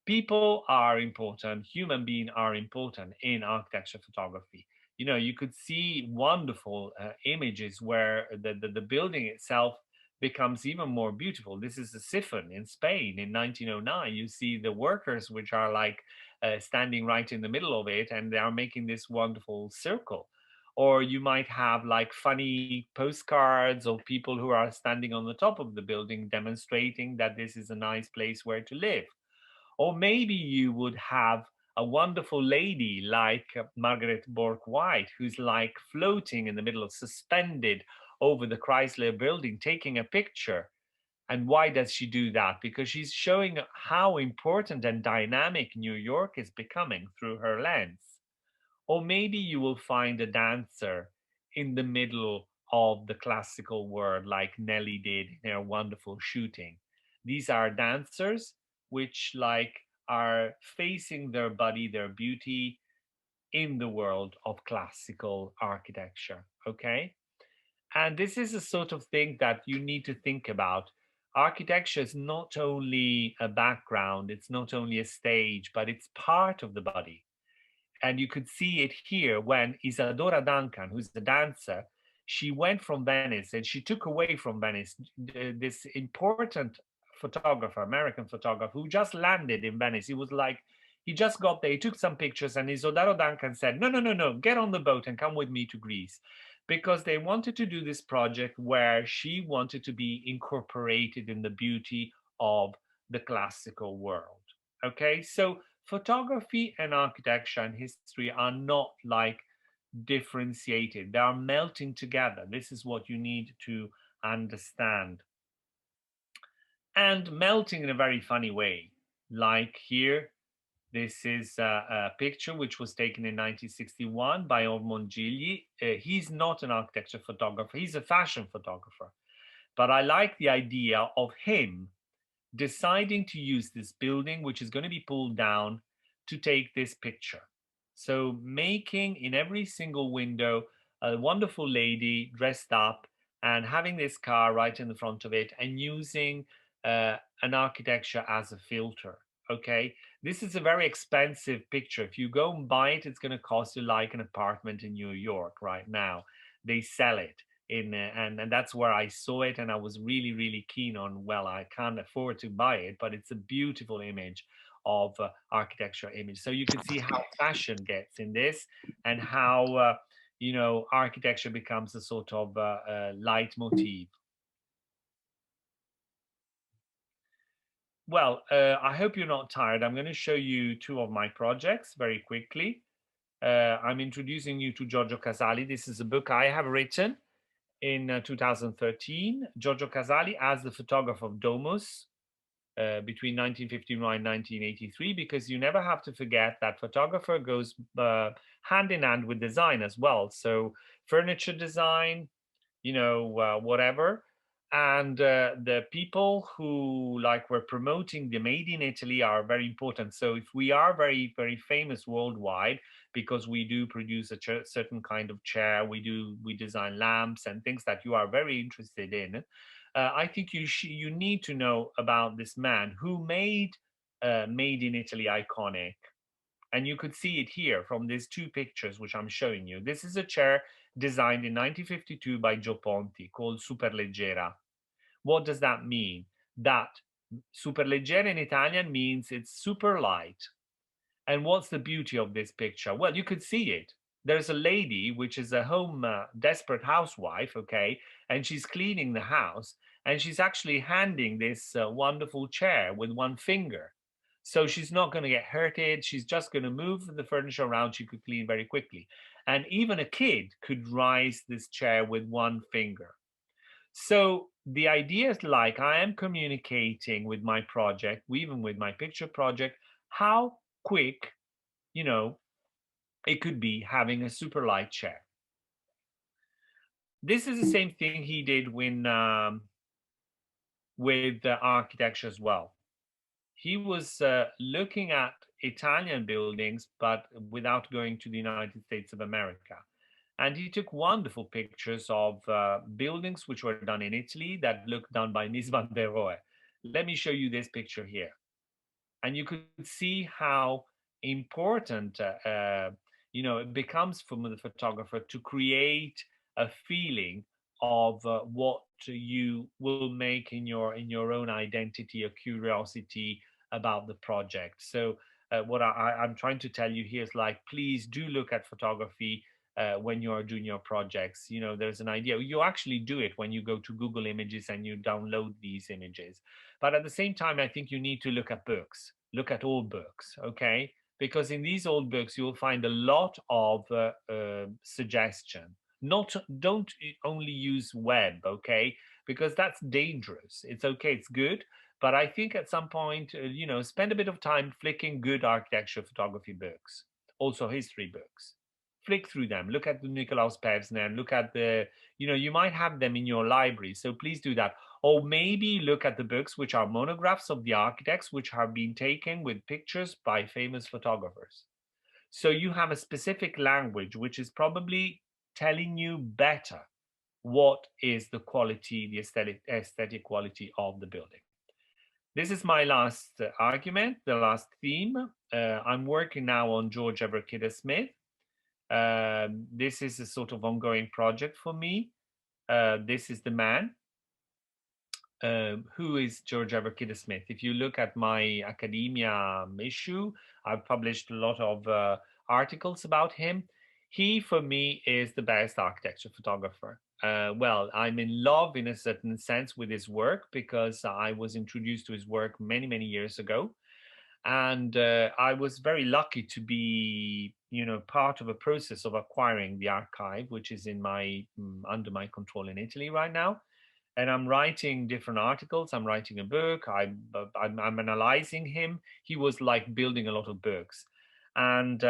people are important, human beings are important in architecture photography. You know, you could see wonderful images where the building itself becomes even more beautiful. This is a siphon in Spain in 1909. You see the workers, which are like standing right in the middle of it, and they are making this wonderful circle. Or you might have like funny postcards of people who are standing on the top of the building demonstrating that this is a nice place where to live. Or maybe you would have a wonderful lady like Margaret Bork White, who's like floating in the middle of suspended over the Chrysler building, taking a picture. And why does she do that? Because she's showing how important and dynamic New York is becoming through her lens. Or maybe you will find a dancer in the middle of the classical world, like Nelly did in her wonderful shooting. These are dancers which like are facing their body, their beauty in the world of classical architecture. Okay. And this is a sort of thing that you need to think about. Architecture is not only a background, it's not only a stage, but it's part of the body. And you could see it here when Isadora Duncan, who's the dancer, she went from Venice and she took away from Venice this important photographer, American photographer, who just landed in Venice. He was like, he just got there, he took some pictures, and Isadora Duncan said, no, no, no, no, get on the boat and come with me to Greece. Because they wanted to do this project where she wanted to be incorporated in the beauty of the classical world. Okay, so photography and architecture and history are not like differentiated, they are melting together. This is what you need to understand. And melting in a very funny way. Like here, this is a picture which was taken in 1961 by Ormond Gigli. He's not an architecture photographer, he's a fashion photographer. But I like the idea of him deciding to use this building, which is going to be pulled down, to take this picture. So making in every single window a wonderful lady dressed up and having this car right in the front of it, and using an architecture as a filter. Okay, this is a very expensive picture. If you go and buy it, it's going to cost you like an apartment in New York right now. They sell it in and that's where I saw it, and I was really, really keen on, well, I can't afford to buy it, but it's a beautiful image of architecture image. So you can see how fashion gets in this, and how you know, architecture becomes a sort of leitmotif. Well, I hope you're not tired. I'm going to show you two of my projects very quickly. I'm introducing you to Giorgio Casali. This is a book I have written in 2013. Giorgio Casali as the photographer of Domus between 1951 and 1983, because you never have to forget that photographer goes hand in hand with design as well. So furniture design, you know, whatever. And the people who like were promoting the made in Italy are very important. So if we are very, very famous worldwide because we do produce a certain kind of chair, we design lamps and things that you are very interested in, I think you need to know about this man who made in Italy iconic. And you could see it here from these two pictures which I'm showing you. This is a chair designed in 1952 by Gio Ponti, called Superleggera. What does that mean? That superleggera in Italian means it's super light. And what's the beauty of this picture? Well, you could see it. There's a lady, which is a home desperate housewife, okay, and she's cleaning the house, and she's actually handing this wonderful chair with one finger. So she's not going to get hurted. She's just going to move the furniture around. She could clean very quickly. And even a kid could rise this chair with one finger. So the idea is like I am communicating with my project, even with my picture project, how quick, you know, it could be having a super light chair. This is the same thing he did when with architecture as well. He was looking at Italian buildings, but without going to the United States of America. And he took wonderful pictures of buildings which were done in Italy that looked done by Mies van der Rohe. Let me show you this picture here. And you could see how important it becomes for the photographer to create a feeling of what you will make in your own identity, a curiosity about the project. So what I'm trying to tell you here is, like, please do look at photography when you are doing your projects. There's an idea. You actually do it when you go to Google Images and you download these images. But at the same time, I think you need to look at books, look at old books, okay? Because in these old books, you will find a lot of suggestion. Don't only use web, okay? Because that's dangerous. It's okay, it's good. But I think at some point, spend a bit of time flicking good architecture photography books, also history books. Flick through them, look at the Nicolaus Pevsner, look at you might have them in your library. So please do that. Or maybe look at the books which are monographs of the architects, which have been taken with pictures by famous photographers. So you have a specific language, which is probably telling you better what is the quality, the aesthetic quality of the building. This is my last argument, the last theme. I'm working now on George Abracada Smith. This is a sort of ongoing project for me. This is the man. Who is George Abracada Smith? If you look at my academia issue, I've published a lot of articles about him. He, for me, is the best architecture photographer. Well, I'm in love in a certain sense with his work because I was introduced to his work many, many years ago. And I was very lucky to be, part of a process of acquiring the archive, which is under my control in Italy right now. And I'm writing different articles. I'm writing a book. I'm analyzing him. He was like building a lot of books. And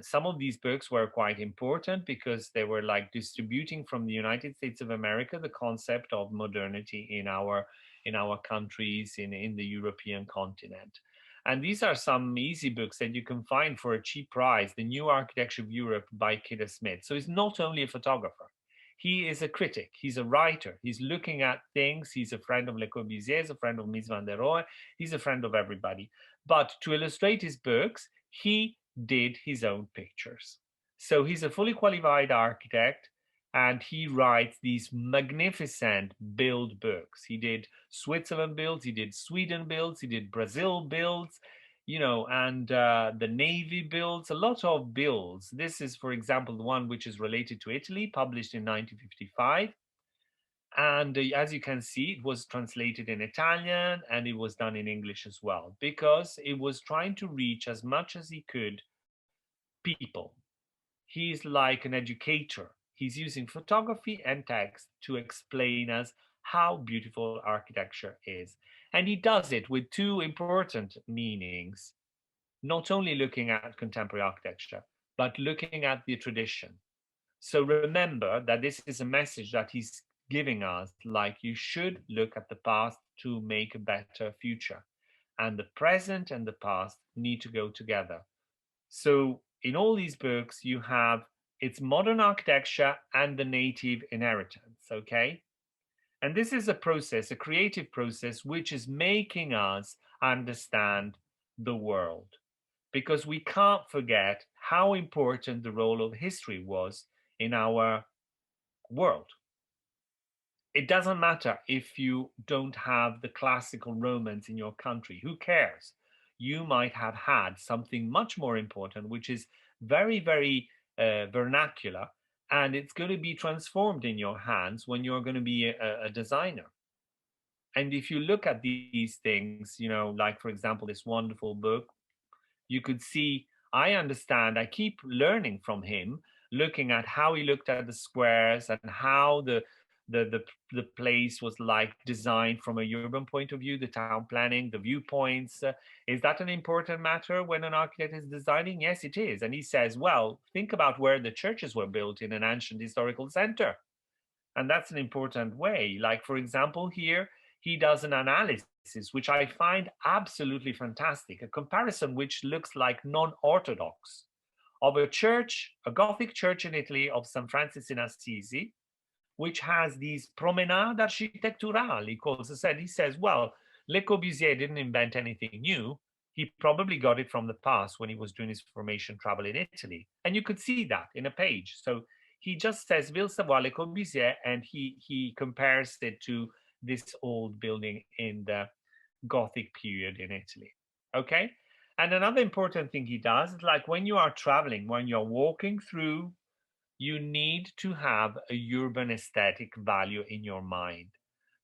some of these books were quite important because they were like distributing from the United States of America the concept of modernity in our countries, in the European continent. And these are some easy books that you can find for a cheap price. The New Architecture of Europe by Kida Smith. So he's not only a photographer. He is a critic. He's a writer. He's looking at things. He's a friend of Le Corbusier. He's a friend of Mies van der Rohe. He's a friend of everybody. But to illustrate his books, he did his own pictures. So he's a fully qualified architect, and he writes these magnificent build books. He did Switzerland builds. He did Sweden builds. He did Brazil builds. And the Navy builds, a lot of builds. This is, for example, the one which is related to Italy, published in 1955. And as you can see, it was translated in Italian and it was done in English as well, because it was trying to reach as much as he could people. He's like an educator. He's using photography and text to explain us how beautiful architecture is. And he does it with two important meanings, not only looking at contemporary architecture, but looking at the tradition. So remember that this is a message that he's giving us, like you should look at the past to make a better future. And the present and the past need to go together. So in all these books, you have its modern architecture and the native inheritance, okay? And this is a process, a creative process, which is making us understand the world. Because we can't forget how important the role of history was in our world. It doesn't matter if you don't have the classical Romans in your country. Who cares? You might have had something much more important, which is very, very vernacular, and it's going to be transformed in your hands when you're going to be a designer. And if you look at these things, like, for example, this wonderful book, you could see, I understand, I keep learning from him, looking at how he looked at the squares and how the place was like designed from a urban point of view, the town planning, the viewpoints. Is that an important matter when an architect is designing? Yes, it is. And he says, well, think about where the churches were built in an ancient historical center. And that's an important way. Like, for example, here, he does an analysis, which I find absolutely fantastic, a comparison which looks like non-orthodox of a church, a Gothic church in Italy of St. Francis in Assisi, which has these promenade architecturali, he says, well, Le Corbusier didn't invent anything new. He probably got it from the past when he was doing his formation travel in Italy. And you could see that in a page. So he just says Ville Savoir Le Corbusier, and he compares it to this old building in the Gothic period in Italy. Okay? And another important thing he does is, like, when you are traveling, when you're walking through, you need to have a urban aesthetic value in your mind.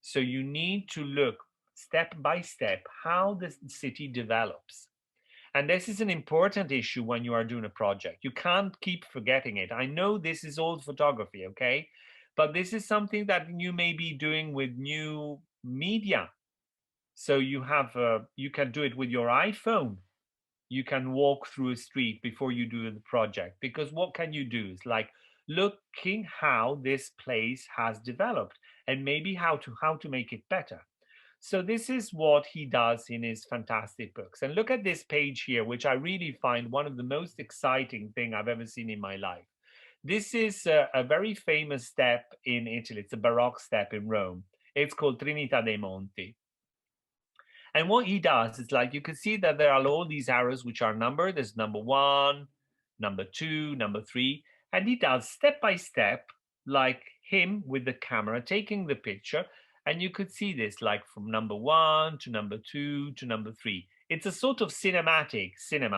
So you need to look step by step how the city develops. And this is an important issue when you are doing a project. You can't keep forgetting it. I know this is old photography, okay? But this is something that you may be doing with new media. So you can do it with your iPhone. You can walk through a street before you do the project, because what can you do? It's like looking how this place has developed and maybe how to make it better. So this is what he does in his fantastic books. And look at this page here, which I really find one of the most exciting thing I've ever seen in my life. This is a very famous step in Italy. It's a Baroque step in Rome. It's called Trinità dei Monti. And what he does is, like, you can see that there are all these arrows which are numbered. There's number 1, number 2, number 3. And he does step by step, like him with the camera taking the picture. And you could see this, like, from number 1 to number 2 to number 3. It's a sort of cinema,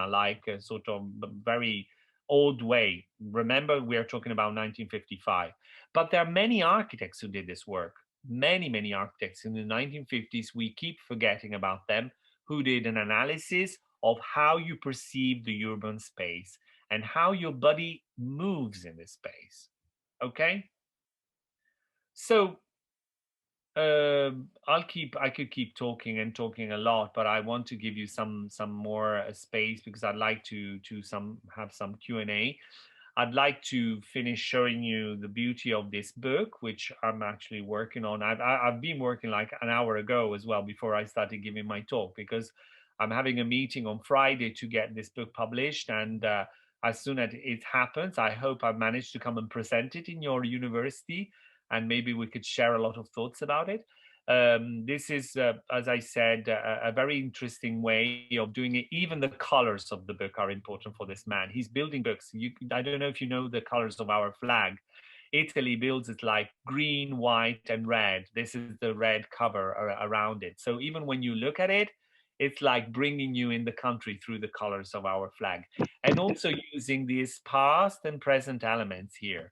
like a sort of very old way. Remember, we are talking about 1955. But there are many architects who did this work. Many architects in the 1950s, we keep forgetting about them, who did an analysis of how you perceive the urban space and how your body moves in this space. Okay? So I could keep talking a lot, but I want to give you some more space, because I'd like to have some Q&A. I'd like to finish showing you the beauty of this book, which I'm actually working on. I've been working like an hour ago as well, before I started giving my talk, because I'm having a meeting on Friday to get this book published. And as soon as it happens, I hope I've managed to come and present it in your university, and maybe we could share a lot of thoughts about it. This is, as I said, a very interesting way of doing it. Even the colors of the book are important for this man. He's building books. I don't know if you know the colors of our flag. Italy builds it like green, white, and red. This is the red cover around it. So even when you look at it, it's like bringing you in the country through the colors of our flag. And also using these past and present elements here.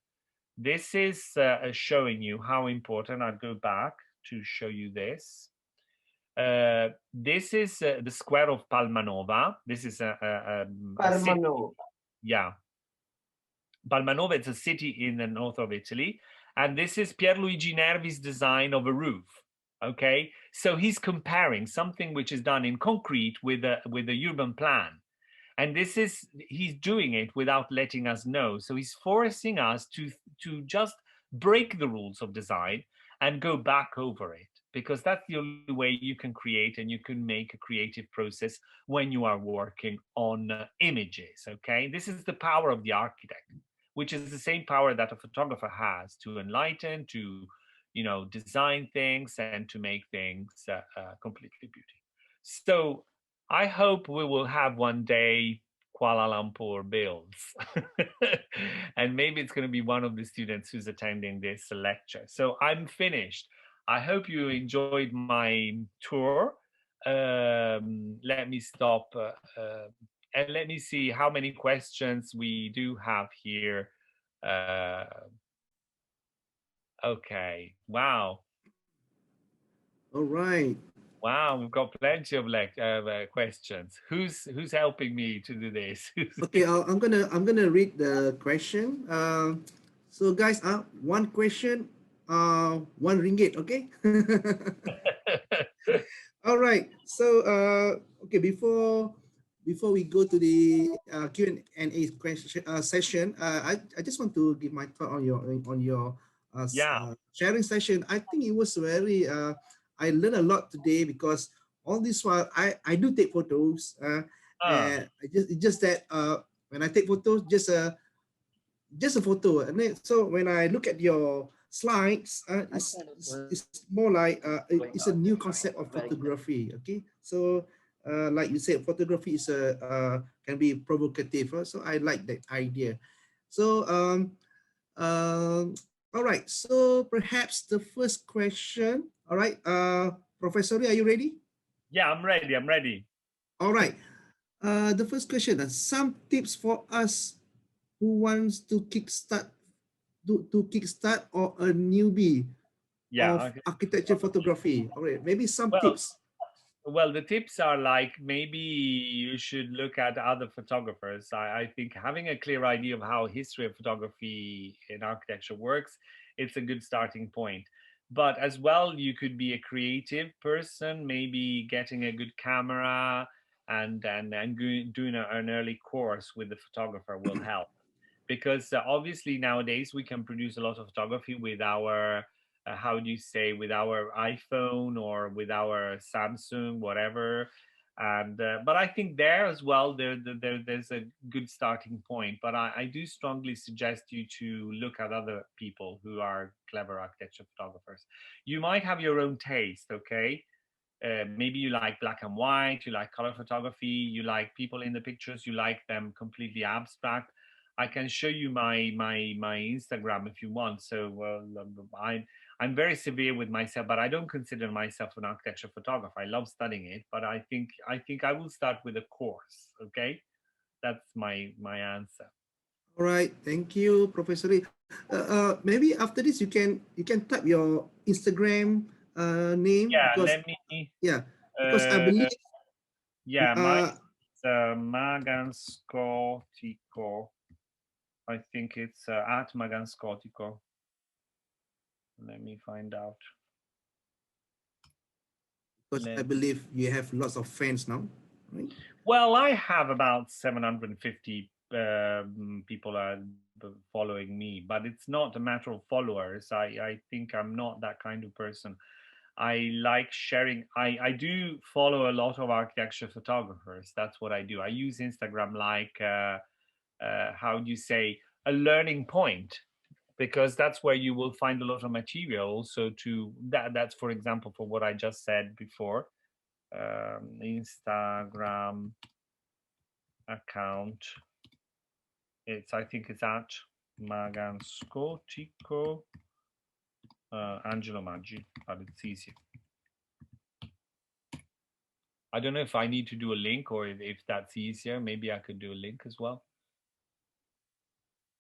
This is showing you how important. I'll go back to show you this. This is the square of Palmanova. This is a Palmanova. Yeah. Palmanova is a city in the north of Italy. And this is Pierluigi Nervi's design of a roof. Okay. So he's comparing something which is done in concrete with a urban plan. And he's doing it without letting us know. So he's forcing us to just break the rules of design and go back over it, because that's the only way you can create and you can make a creative process when you are working on images, okay? This is the power of the architect, which is the same power that a photographer has to enlighten, to, design things and to make things completely beautiful. So I hope we will have one day Kuala Lumpur builds. And maybe it's going to be one of the students who's attending this lecture. So I'm finished. I hope you enjoyed my tour. Let me stop and let me see how many questions we do have here. Okay. Wow. All right. Wow, we've got plenty of questions. Who's helping me to do this? Okay, I'm gonna read the question. So guys, one question, ₱1. Okay. All right. So okay, before we go to the Q&A question session, I just want to give my thought on your sharing session. I think it was very. I learned a lot today, because all this while I do take photos. And it's just that When I take photos, just a photo. And then, so when I look at your slides, it's more like it's a new concept of photography. Okay, so like you said, photography is can be provocative. So I like that idea. So all right. So perhaps the first question. All right, Professor, are you ready? Yeah, I'm ready. I'm ready. All right. The first question: some tips for us who wants to kickstart or a newbie of architecture photography. All right, maybe some tips. Well, the tips are like, maybe you should look at other photographers. I think having a clear idea of how history of photography in architecture works, it's a good starting point. But as well, you could be a creative person, maybe getting a good camera and doing an early course with the photographer will help. Because obviously nowadays we can produce a lot of photography with our how do you say, with our iPhone or with our Samsung, whatever. And but I think there as well, there's a good starting point. But I do strongly suggest you to look at other people who are clever architecture photographers. You might have your own taste, okay? Maybe you like black and white, you like color photography, you like people in the pictures, you like them completely abstract. I can show you my Instagram if you want. So I'm very severe with myself, but I don't consider myself an architecture photographer. I love studying it, but I think I will start with a course. Okay, that's my answer. All right, thank you, Professor. Maybe after this you can type your Instagram name. Yeah, because, let me. Yeah, because I believe. Yeah, my Maganscotico. I think it's at Maganscotico. Let me find out. Because I believe you have lots of fans now, right? Well, I have about 750 people are following me, but it's not a matter of followers. I think I'm not that kind of person. I like sharing. I do follow a lot of architecture photographers. That's what I do. I use Instagram like, how do you say, a learning point, because that's where you will find a lot of material also to that's for example for what I just said before. Instagram account, I think it's at Maganscotico Angelo Maggi, but it's easy. I don't know if I need to do a link or if that's easier. Maybe I could do a link as well.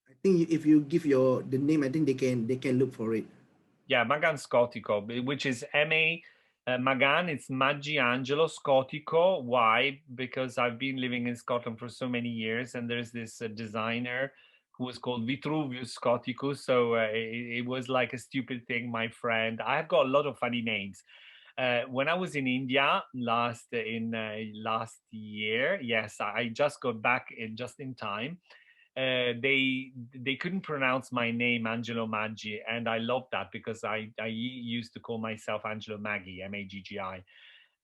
I think if you give the name, I think they can look for it. Yeah, Maganscotico, which is Magan, it's Maggi Angelo Scotico. Why? Because I've been living in Scotland for so many years, and there's this designer who was called Vitruvius Scoticus. So it was like a stupid thing, my friend. I've got a lot of funny names. When I was in India last year, yes, I just got back just in time. They couldn't pronounce my name, Angelo Maggi, and I loved that because I used to call myself Angelo Maggi, Maggi.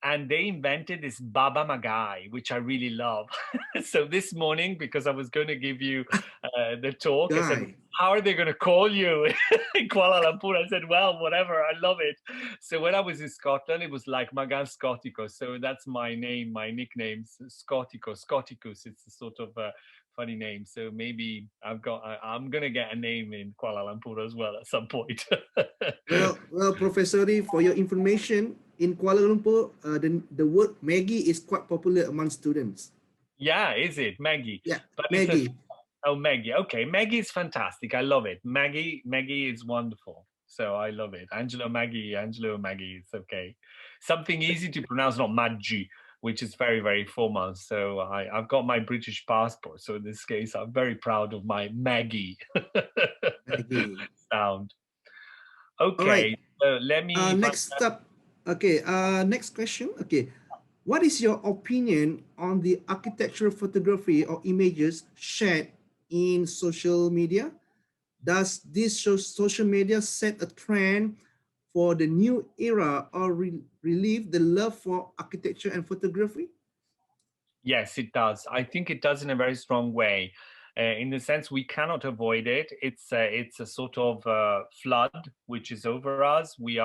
And they invented this Baba Magai, which I really love. So this morning, because I was going to give you the talk, I said, how are they going to call you in Kuala Lumpur? I said, well, whatever, I love it. So when I was in Scotland, it was like Magan Scotico. So that's my name, my nickname, Scoticus. It's a sort of funny name. So maybe I'm going to get a name in Kuala Lumpur as well at some point. well, Professor, for your information, in Kuala Lumpur, the word Maggi is quite popular among students. Yeah, is it? Maggi? Yeah, but Maggi. Maggi. Okay, Maggi is fantastic. I love it. Maggi is wonderful. So I love it. Angelo Maggi, it's okay. Something easy to pronounce, not Maggi, which is very, very formal. So I've got my British passport. So in this case, I'm very proud of my Maggi sound. Okay, right. So let me... next up. Okay, next question. Okay, what is your opinion on the architectural photography or images shared in social media? Does this social media set a trend for the new era or relieve the love for architecture and photography? Yes, it does. I think it does in a very strong way. In the sense we cannot avoid it. It's a sort of flood which is over us. We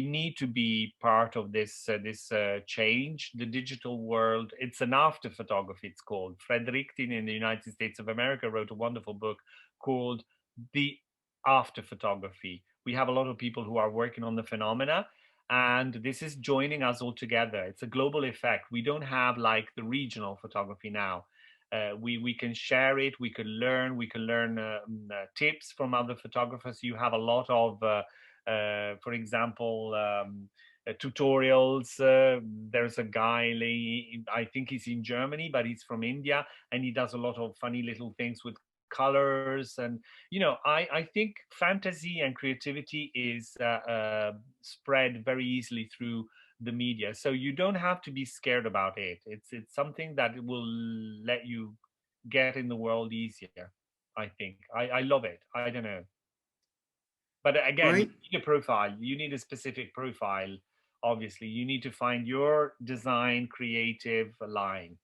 need to be part of this change. The digital world. It's an after photography. It's called. Frederick Tin in the United States of America wrote a wonderful book called The After Photography. We have a lot of people who are working on the phenomena, and this is joining us all together. It's a global effect. We don't have like the regional photography now. We can share it. We can learn. We can learn tips from other photographers. You have a lot of, for example, tutorials. There's a guy, I think he's in Germany, but he's from India, and he does a lot of funny little things with colors. And I think fantasy and creativity is spread very easily through the media, so you don't have to be scared about it. It's something that will let you get in the world easier. I think I love it. I don't know, but again, Right. you need a profile. You need a specific profile. Obviously, you need to find your design creative line,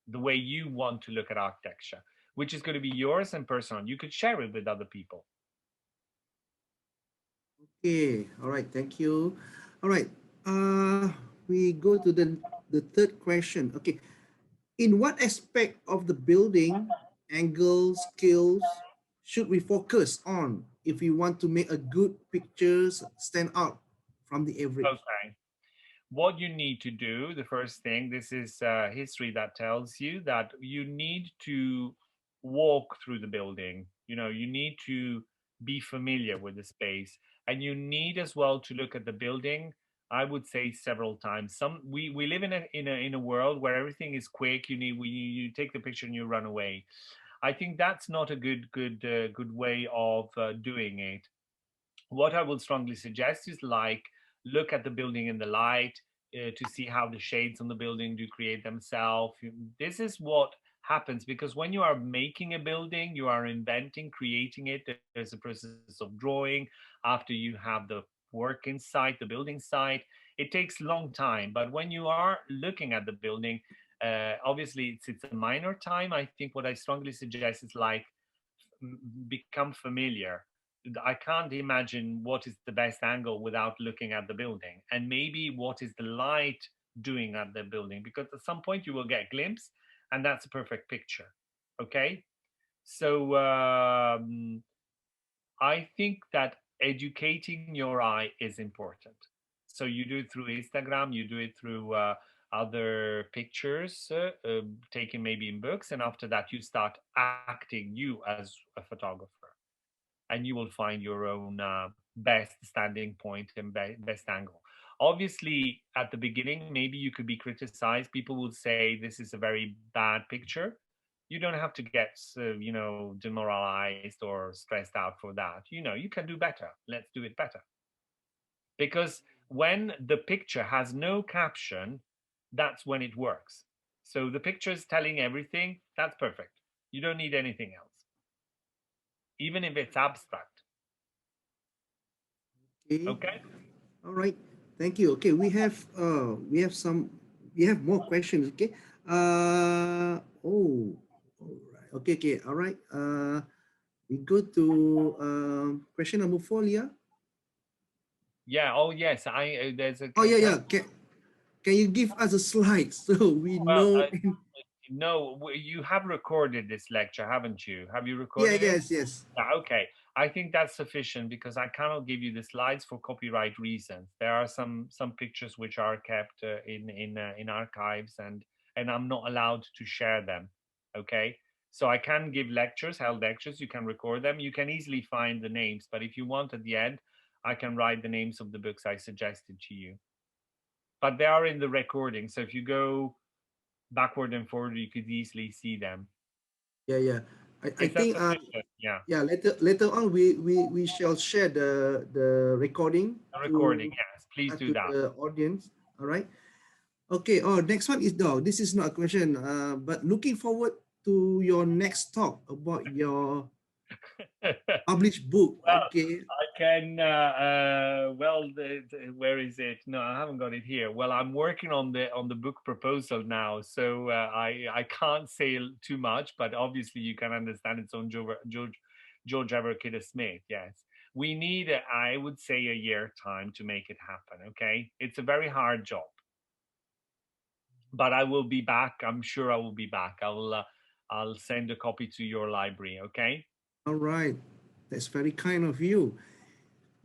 the way you want to look at architecture, which is going to be yours and personal. You could share it with other people. Okay. All right. Thank you. All right. We go to the third question. Okay. In what aspect of the building, angles, scales, should we focus on if we want to make a good pictures stand out from the average? Okay. What you need to do, the first thing, this is history that tells you that you need to walk through the building. You need to be familiar with the space, and you need as well to look at the building. I would say several times. We live in a world where everything is quick. You take the picture and you run away. I think that's not a good way of doing it. What I would strongly suggest is like look at the building in the light, to see how the shades on the building do create themselves. This is what happens, because when you are making a building, you are inventing, creating it. There's a process of drawing after you have the work inside the building site. It takes a long time, but when you are looking at the building, obviously it's a minor time. I think what I strongly suggest is like become familiar. I can't imagine what is the best angle without looking at the building, and maybe what is the light doing at the building, because at some point you will get a glimpse, and that's a perfect picture. Okay, so I think that educating your eye is important. So you do it through Instagram, you do it through other pictures taken maybe in books, and after that you start acting you as a photographer, and you will find your own best standing point and best angle. Obviously, at the beginning, maybe you could be criticized. People will say this is a very bad picture. You don't have to get, demoralized or stressed out for that. You can do better. Let's do it better. Because when the picture has no caption, that's when it works. So the picture is telling everything. That's perfect. You don't need anything else, even if it's abstract. Okay. Okay. All right. Thank you. Okay. We have more questions. Okay. Oh, all right. Okay. Okay. All right. We go to question number 4, Leah. Yeah. Oh, yes. There's a. Oh, yeah, yeah. Can you give us a slide so we Well, know? no. You have recorded this lecture, haven't you? Have you Yeah, recorded it? yes, yes. Yeah, okay. I think that's sufficient, because I cannot give you the slides for copyright reasons. There are some pictures which are kept in archives, and I'm not allowed to share them. Okay. So I can give lectures, held lectures. You can record them. You can easily find the names, but if you want at the end, I can write the names of the books I suggested to you. But they are in the recording, so if you go backward and forward, you could easily see them. Yeah, yeah. I Is that think sufficient? Yeah. yeah, later on we shall share the recording The recording, yes. Please do to that. the audience. All right. Okay. Oh, next one is this is not a question. But looking forward to your next talk about your Published book. Well, Okay. I can, well, where is it? No, I haven't got it here. Well, I'm working on the book proposal now, so I can't say too much, but obviously you can understand it's on George Abracada Smith. Yes, we need, I would say, a year time to make it happen. Okay, it's a very hard job, but I will be back. I'm sure I will be back. I'll send a copy to your library. Okay. All right. That's very kind of you.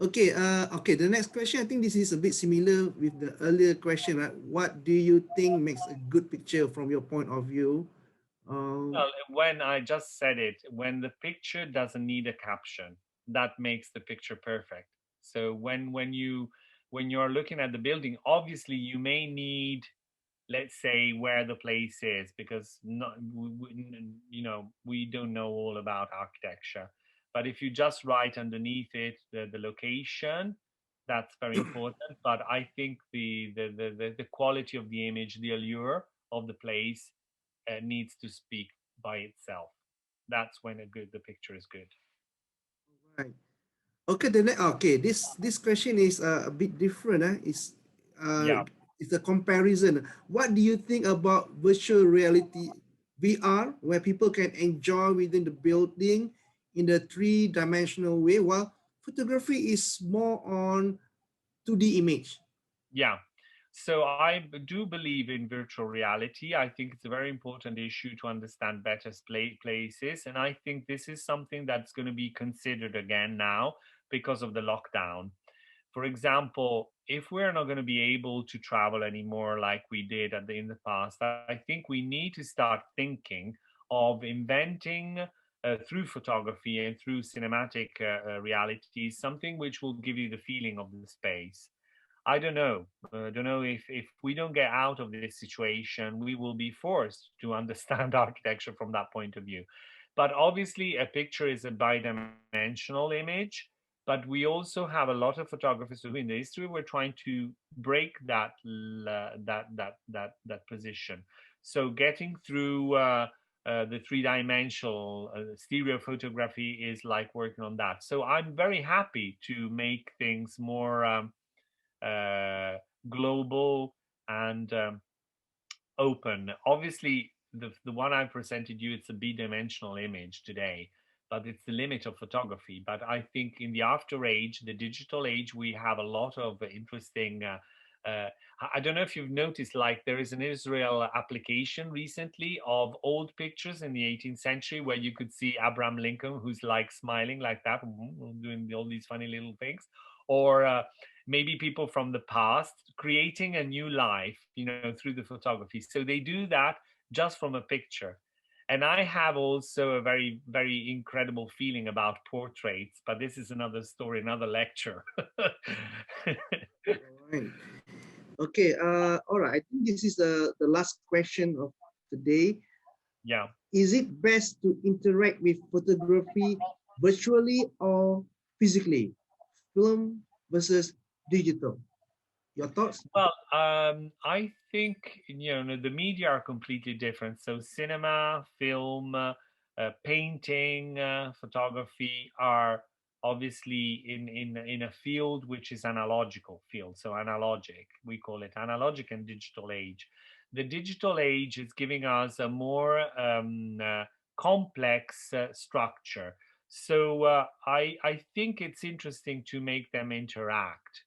Okay, okay, the next question, I think this is a bit similar with the earlier question, right? What do you think makes a good picture from your point of view? Well, when I just said it, when the picture doesn't need a caption, that makes the picture perfect. So when you're looking at the building, obviously you may need, let's say, where the place is, because not you know, we don't know all about architecture. But if you just write underneath it the location, that's very important. But I think the quality of the image, the allure of the place, needs to speak by itself. That's when the picture is good. Right. Okay, the next, okay, this question is a bit different. Yeah. It's a comparison. What do you think about virtual reality VR, where people can enjoy within the building in the three-dimensional way, while photography is more on 2D image? Yeah. So I do believe in virtual reality. I think it's a very important issue to understand better places. And I think this is something that's going to be considered again now because of the lockdown. For example, if we're not going to be able to travel anymore like we did in the past, I think we need to start thinking of inventing through photography and through cinematic reality something which will give you the feeling of the space. I don't know. I don't know if we don't get out of this situation, we will be forced to understand architecture from that point of view. But obviously, a picture is a bidimensional image. But we also have a lot of photographers who, in the history, were trying to break that position. So getting through the three-dimensional stereo photography is like working on that. So I'm very happy to make things more uh, global and open. Obviously, the one I presented you, it's a bidimensional image today, but it's the limit of photography. But I think in the after age, the digital age, we have a lot of interesting. I don't know if you've noticed, like there is an Israel application recently of old pictures in the 18th century where you could see Abraham Lincoln, who's like smiling like that, doing all these funny little things, or maybe people from the past creating a new life, you know, through the photography. So they do that just from a picture. And I have also a very, very incredible feeling about portraits, but this is another story, another lecture. All right. Okay. All right. I think this is the last question of today. Yeah. Is it best to interact with photography virtually or physically? Film versus digital. Your thoughts? Well, I think, you know, the media are completely different. So cinema, film, painting, photography are obviously in a field which is analogical field. So analogic, we call it analogic and digital age. The digital age is giving us a more complex structure. So I think it's interesting to make them interact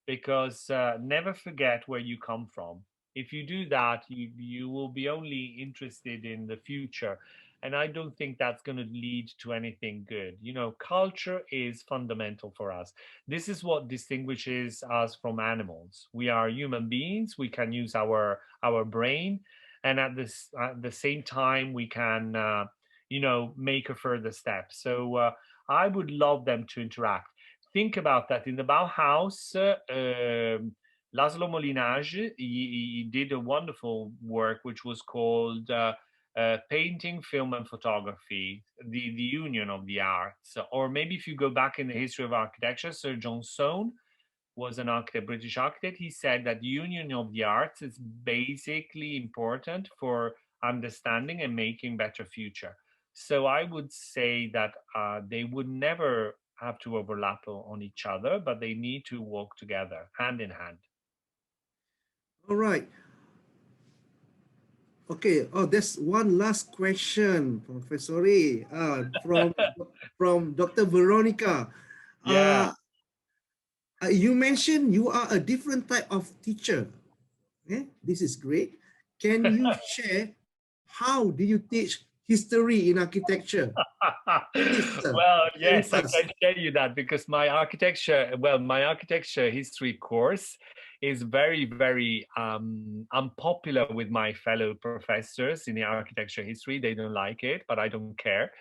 because never forget where you come from. If you do that, you will be only interested in the future. And I don't think that's going to lead to anything good. You know, culture is fundamental for us. This is what distinguishes us from animals. We are human beings. We can use our brain, and at the same time, we can, you know, make a further step. So I would love them to interact. Think about that. In the Bauhaus, Laszlo Molinage, he did a wonderful work which was called Painting, Film, and Photography, the union of the arts. Or maybe if you go back in the history of architecture, Sir John Soane was an architect, British architect. He said that the union of the arts is basically important for understanding and making better future. So I would say that they would never have to overlap on each other, but they need to work together, hand in hand. All right. Okay. Oh, there's one last question, Professor from Dr. Veronica. Yeah. You mentioned you are a different type of teacher. Okay, this is great. Can you share how do you teach history in architecture? Please, sir. Well, Share yes, with I us. can tell you that because my architecture history course is very, very unpopular with my fellow professors in the architecture history. They don't like it, but I don't care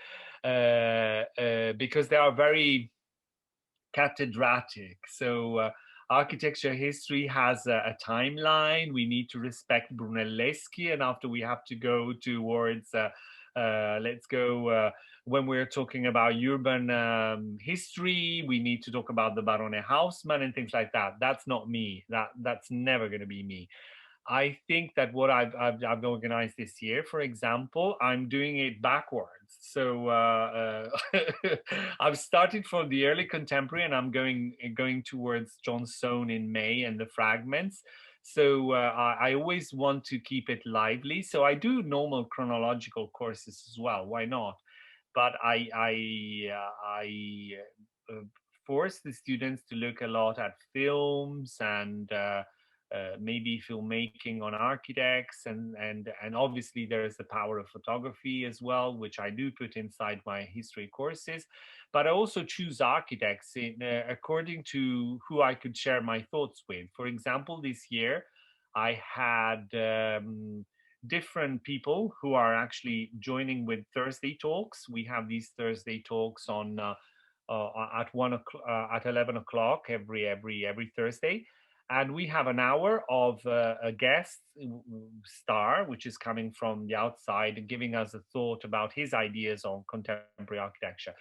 because they are very cathedratic. So architecture history has a timeline. We need to respect Brunelleschi, and after we have to go towards, let's go, when we're talking about urban history, we need to talk about the Barone Haussmann and things like that. That's not me. That's never going to be me. I think that what I've organized this year, for example, I'm doing it backwards. So I've started from the early contemporary, and I'm going towards John Soane in May and the fragments. So I always want to keep it lively. So I do normal chronological courses as well. Why not? But I force the students to look a lot at films and maybe filmmaking on architects, and obviously there is the power of photography as well, which I do put inside my history courses. But I also choose architects according to who I could share my thoughts with. For example, this year I had different people who are actually joining with Thursday talks. We have these Thursday talks on at 11 o'clock every Thursday, and we have an hour of a guest star, which is coming from the outside and giving us a thought about his ideas on contemporary architecture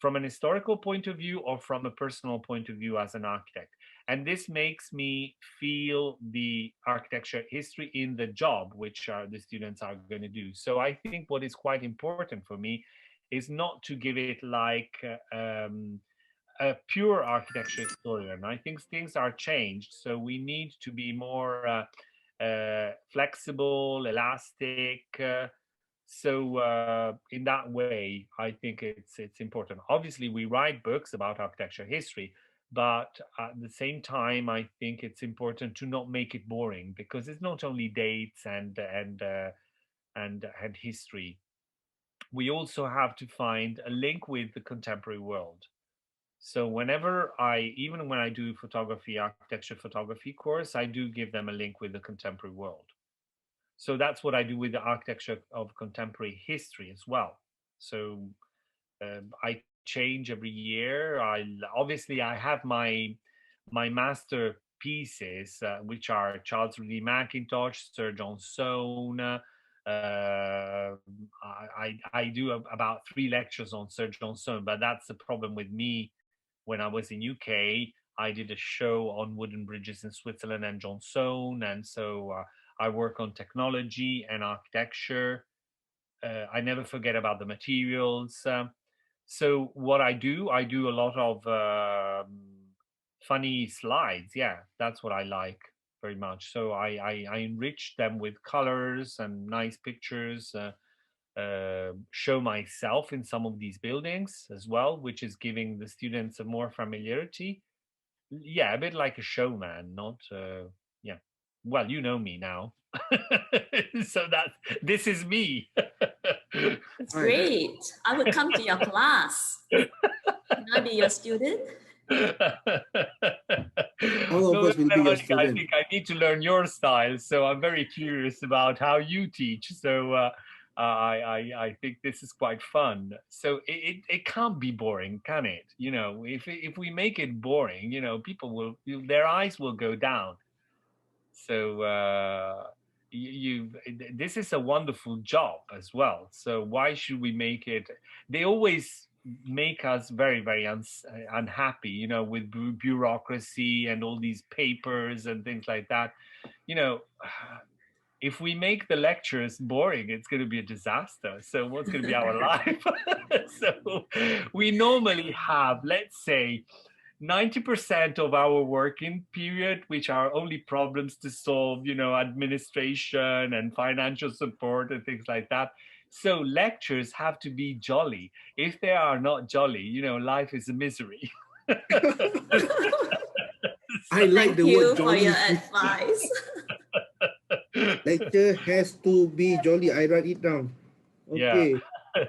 from an historical point of view or from a personal point of view as an architect. And this makes me feel the architecture history in the job, which the students are going to do. So I think what is quite important for me is not to give it like a pure architecture historian. I think things are changed, so we need to be more flexible, elastic. So in that way, I think it's important. Obviously, we write books about architecture history, but at the same time, I think it's important to not make it boring, because it's not only dates and history. We also have to find a link with the contemporary world. So whenever even when I do architecture photography course, I do give them a link with the contemporary world. So that's what I do with the architecture of contemporary history as well. So I change every year. Obviously I have my masterpieces, which are Charles Ridley Mackintosh, Sir John Soane. I do about 3 lectures on Sir John Soane, but that's the problem with me. When I was in UK, I did a show on wooden bridges in Switzerland and John Soane, and so I work on technology and architecture. I never forget about the materials. So what I do a lot of funny slides. Yeah, that's what I like very much. So I enrich them with colors and nice pictures. Show myself in some of these buildings as well, which is giving the students a more familiarity. Yeah, a bit like a showman, not yeah. Well, you know me now. So this is me. That's great. I would come to your class. Can I be your student? All of us will be your student. I think I need to learn your style, so I'm very curious about how you teach. So I think this is quite fun. So it can't be boring, can it? You know, if we make it boring, you know, people their eyes will go down. So this is a wonderful job as well. So why should we make it? They always make us very, very unhappy, you know, with bureaucracy and all these papers and things like that. You know, if we make the lectures boring, it's going to be a disaster. So what's going to be our life? So we normally have, let's say, 90% of our working period, which are only problems to solve, you know, administration and financial support and things like that. So lectures have to be jolly. If they are not jolly, you know, life is a misery. I like the Thank you word for jolly. your advice. Lecture has to be jolly. I write it down. Okay. Yeah.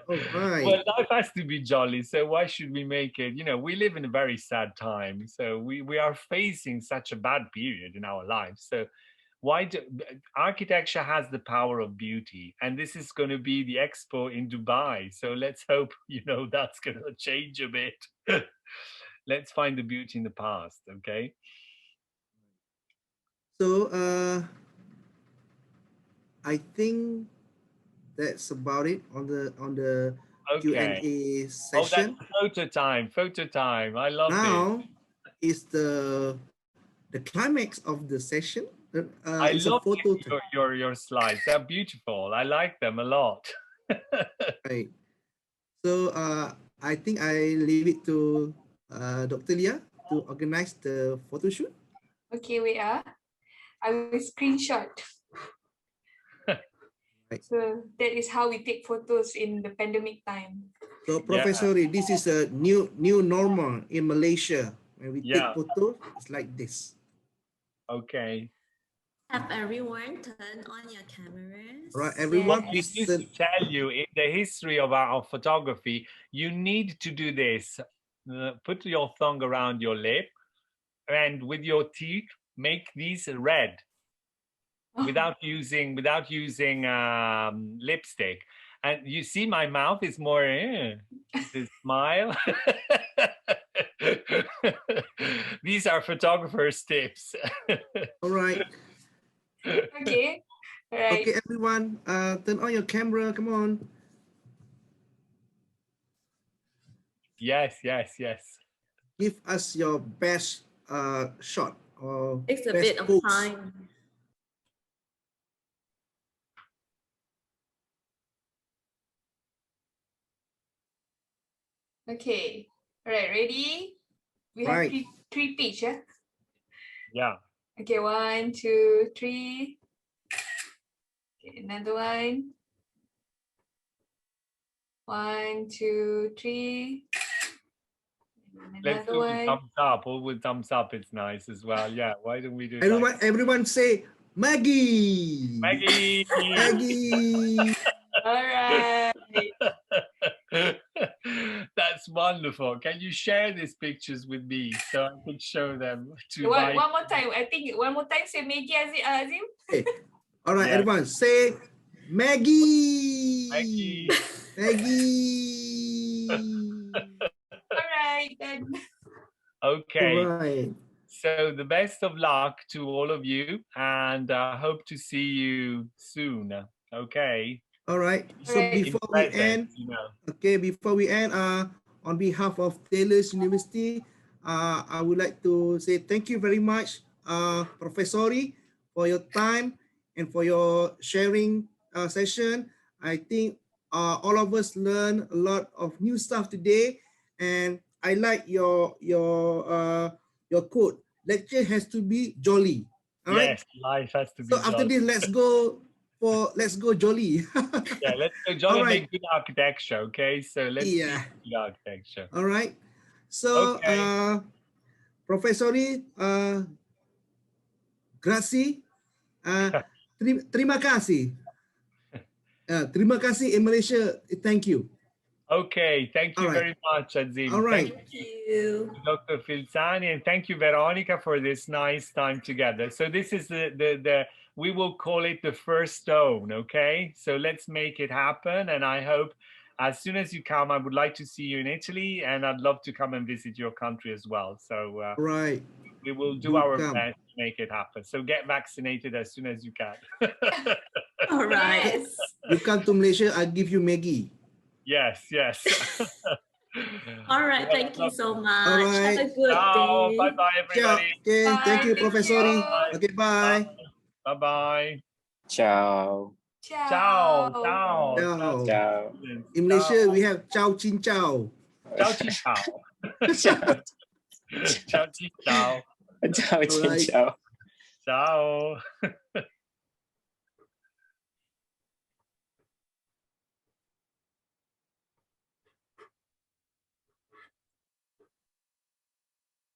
All right. Well, life has to be jolly, so why should we make it? You know, we live in a very sad time, so we are facing such a bad period in our lives. So why do architecture has the power of beauty, and this is going to be the expo in Dubai. So let's hope, you know, that's going to change a bit. Let's find the beauty in the past, okay? So I think that's about it on the Okay. Q&A Oh, session. that's photo time. Photo time. I love Now it. is the climax of the session. I It's a love photo. your slides. They're beautiful. I like them a lot. Right. So I think I leave it to Dr. Leah to organize the photo shoot. Okay, wait. I will screenshot. Right. So that is how we take photos in the pandemic time. So Professor, this is a new normal in Malaysia. When we take photos, it's like this. Okay. Have everyone turn on your cameras? Right, everyone. Well, I used to tell you, in the history of our photography, you need to do this. Put your tongue around your lip, and with your teeth, make these red. Without using lipstick. And you see my mouth is more the smile. These are photographers' tips. All right. Okay. All right. Okay, everyone, turn on your camera. Come on. Yes, yes, yes. Give us your best shot or It's a best bit of pose. time. Okay. All right. Ready? We have Right. three pitch, yeah? Yeah. Okay, 1, 2, 3. Okay, another one. 1, 2, 3. Let's Another do the one. thumbs up. All with thumbs up, it's nice as well. Yeah. Why don't we do Everyone say Maggi. Maggie? Maggi. All right. That's wonderful. Can you share these pictures with me so I can show them to One my... more time. I think one more time. Say Maggie, Azim. Okay. All right, Yeah. everyone say Maggi. Maggie. Maggi. All right, then. Okay. All right. So the best of luck to all of you, and hope to see you soon. Okay. All right. So Alright. before In we present, end, you know. okay, before we end, on behalf of Taylor's University, I would like to say thank you very much, Professori, for your time and for your sharing session. I think all of us learned a lot of new stuff today, and I like your quote. Lecture has to be jolly. All right. Yes, life has to be So after jolly. this, let's go jolly. Yeah, let's go jolly All and right. make good architecture. Okay, so let's do good architecture. All right. So, Okay. Professori, grazie. Terima kasih. Terima kasih in Malaysia. Thank you. Okay, thank you All right. very much, Azim. All right. Thank Thank you. Dr. Filzani, and thank you, Veronica, for this nice time together. So this is the we will call it the first stone, okay? So let's make it happen, and I hope as soon as you come, I would like to see you in Italy, and I'd love to come and visit your country as well. So Right. we will do our best to make it happen. So get vaccinated as soon as you can. All right. Yes. You come to Malaysia, I'll give you Maggi. Yes, yes. All right. Thank you so much. All right. Have a good Ciao. day. Bye-bye, everybody. Okay, thank you, Bye. Professori. Bye. Okay, bye. Bye-bye. Ciao. Ciao. Ciao. Ciao. Ciao. Ciao. In Malaysia, we have Ciao Chin Ciao. Ciao. Ciao. Ciao. Ciao. Ciao. Ciao. Alright. Ciao. Ciao.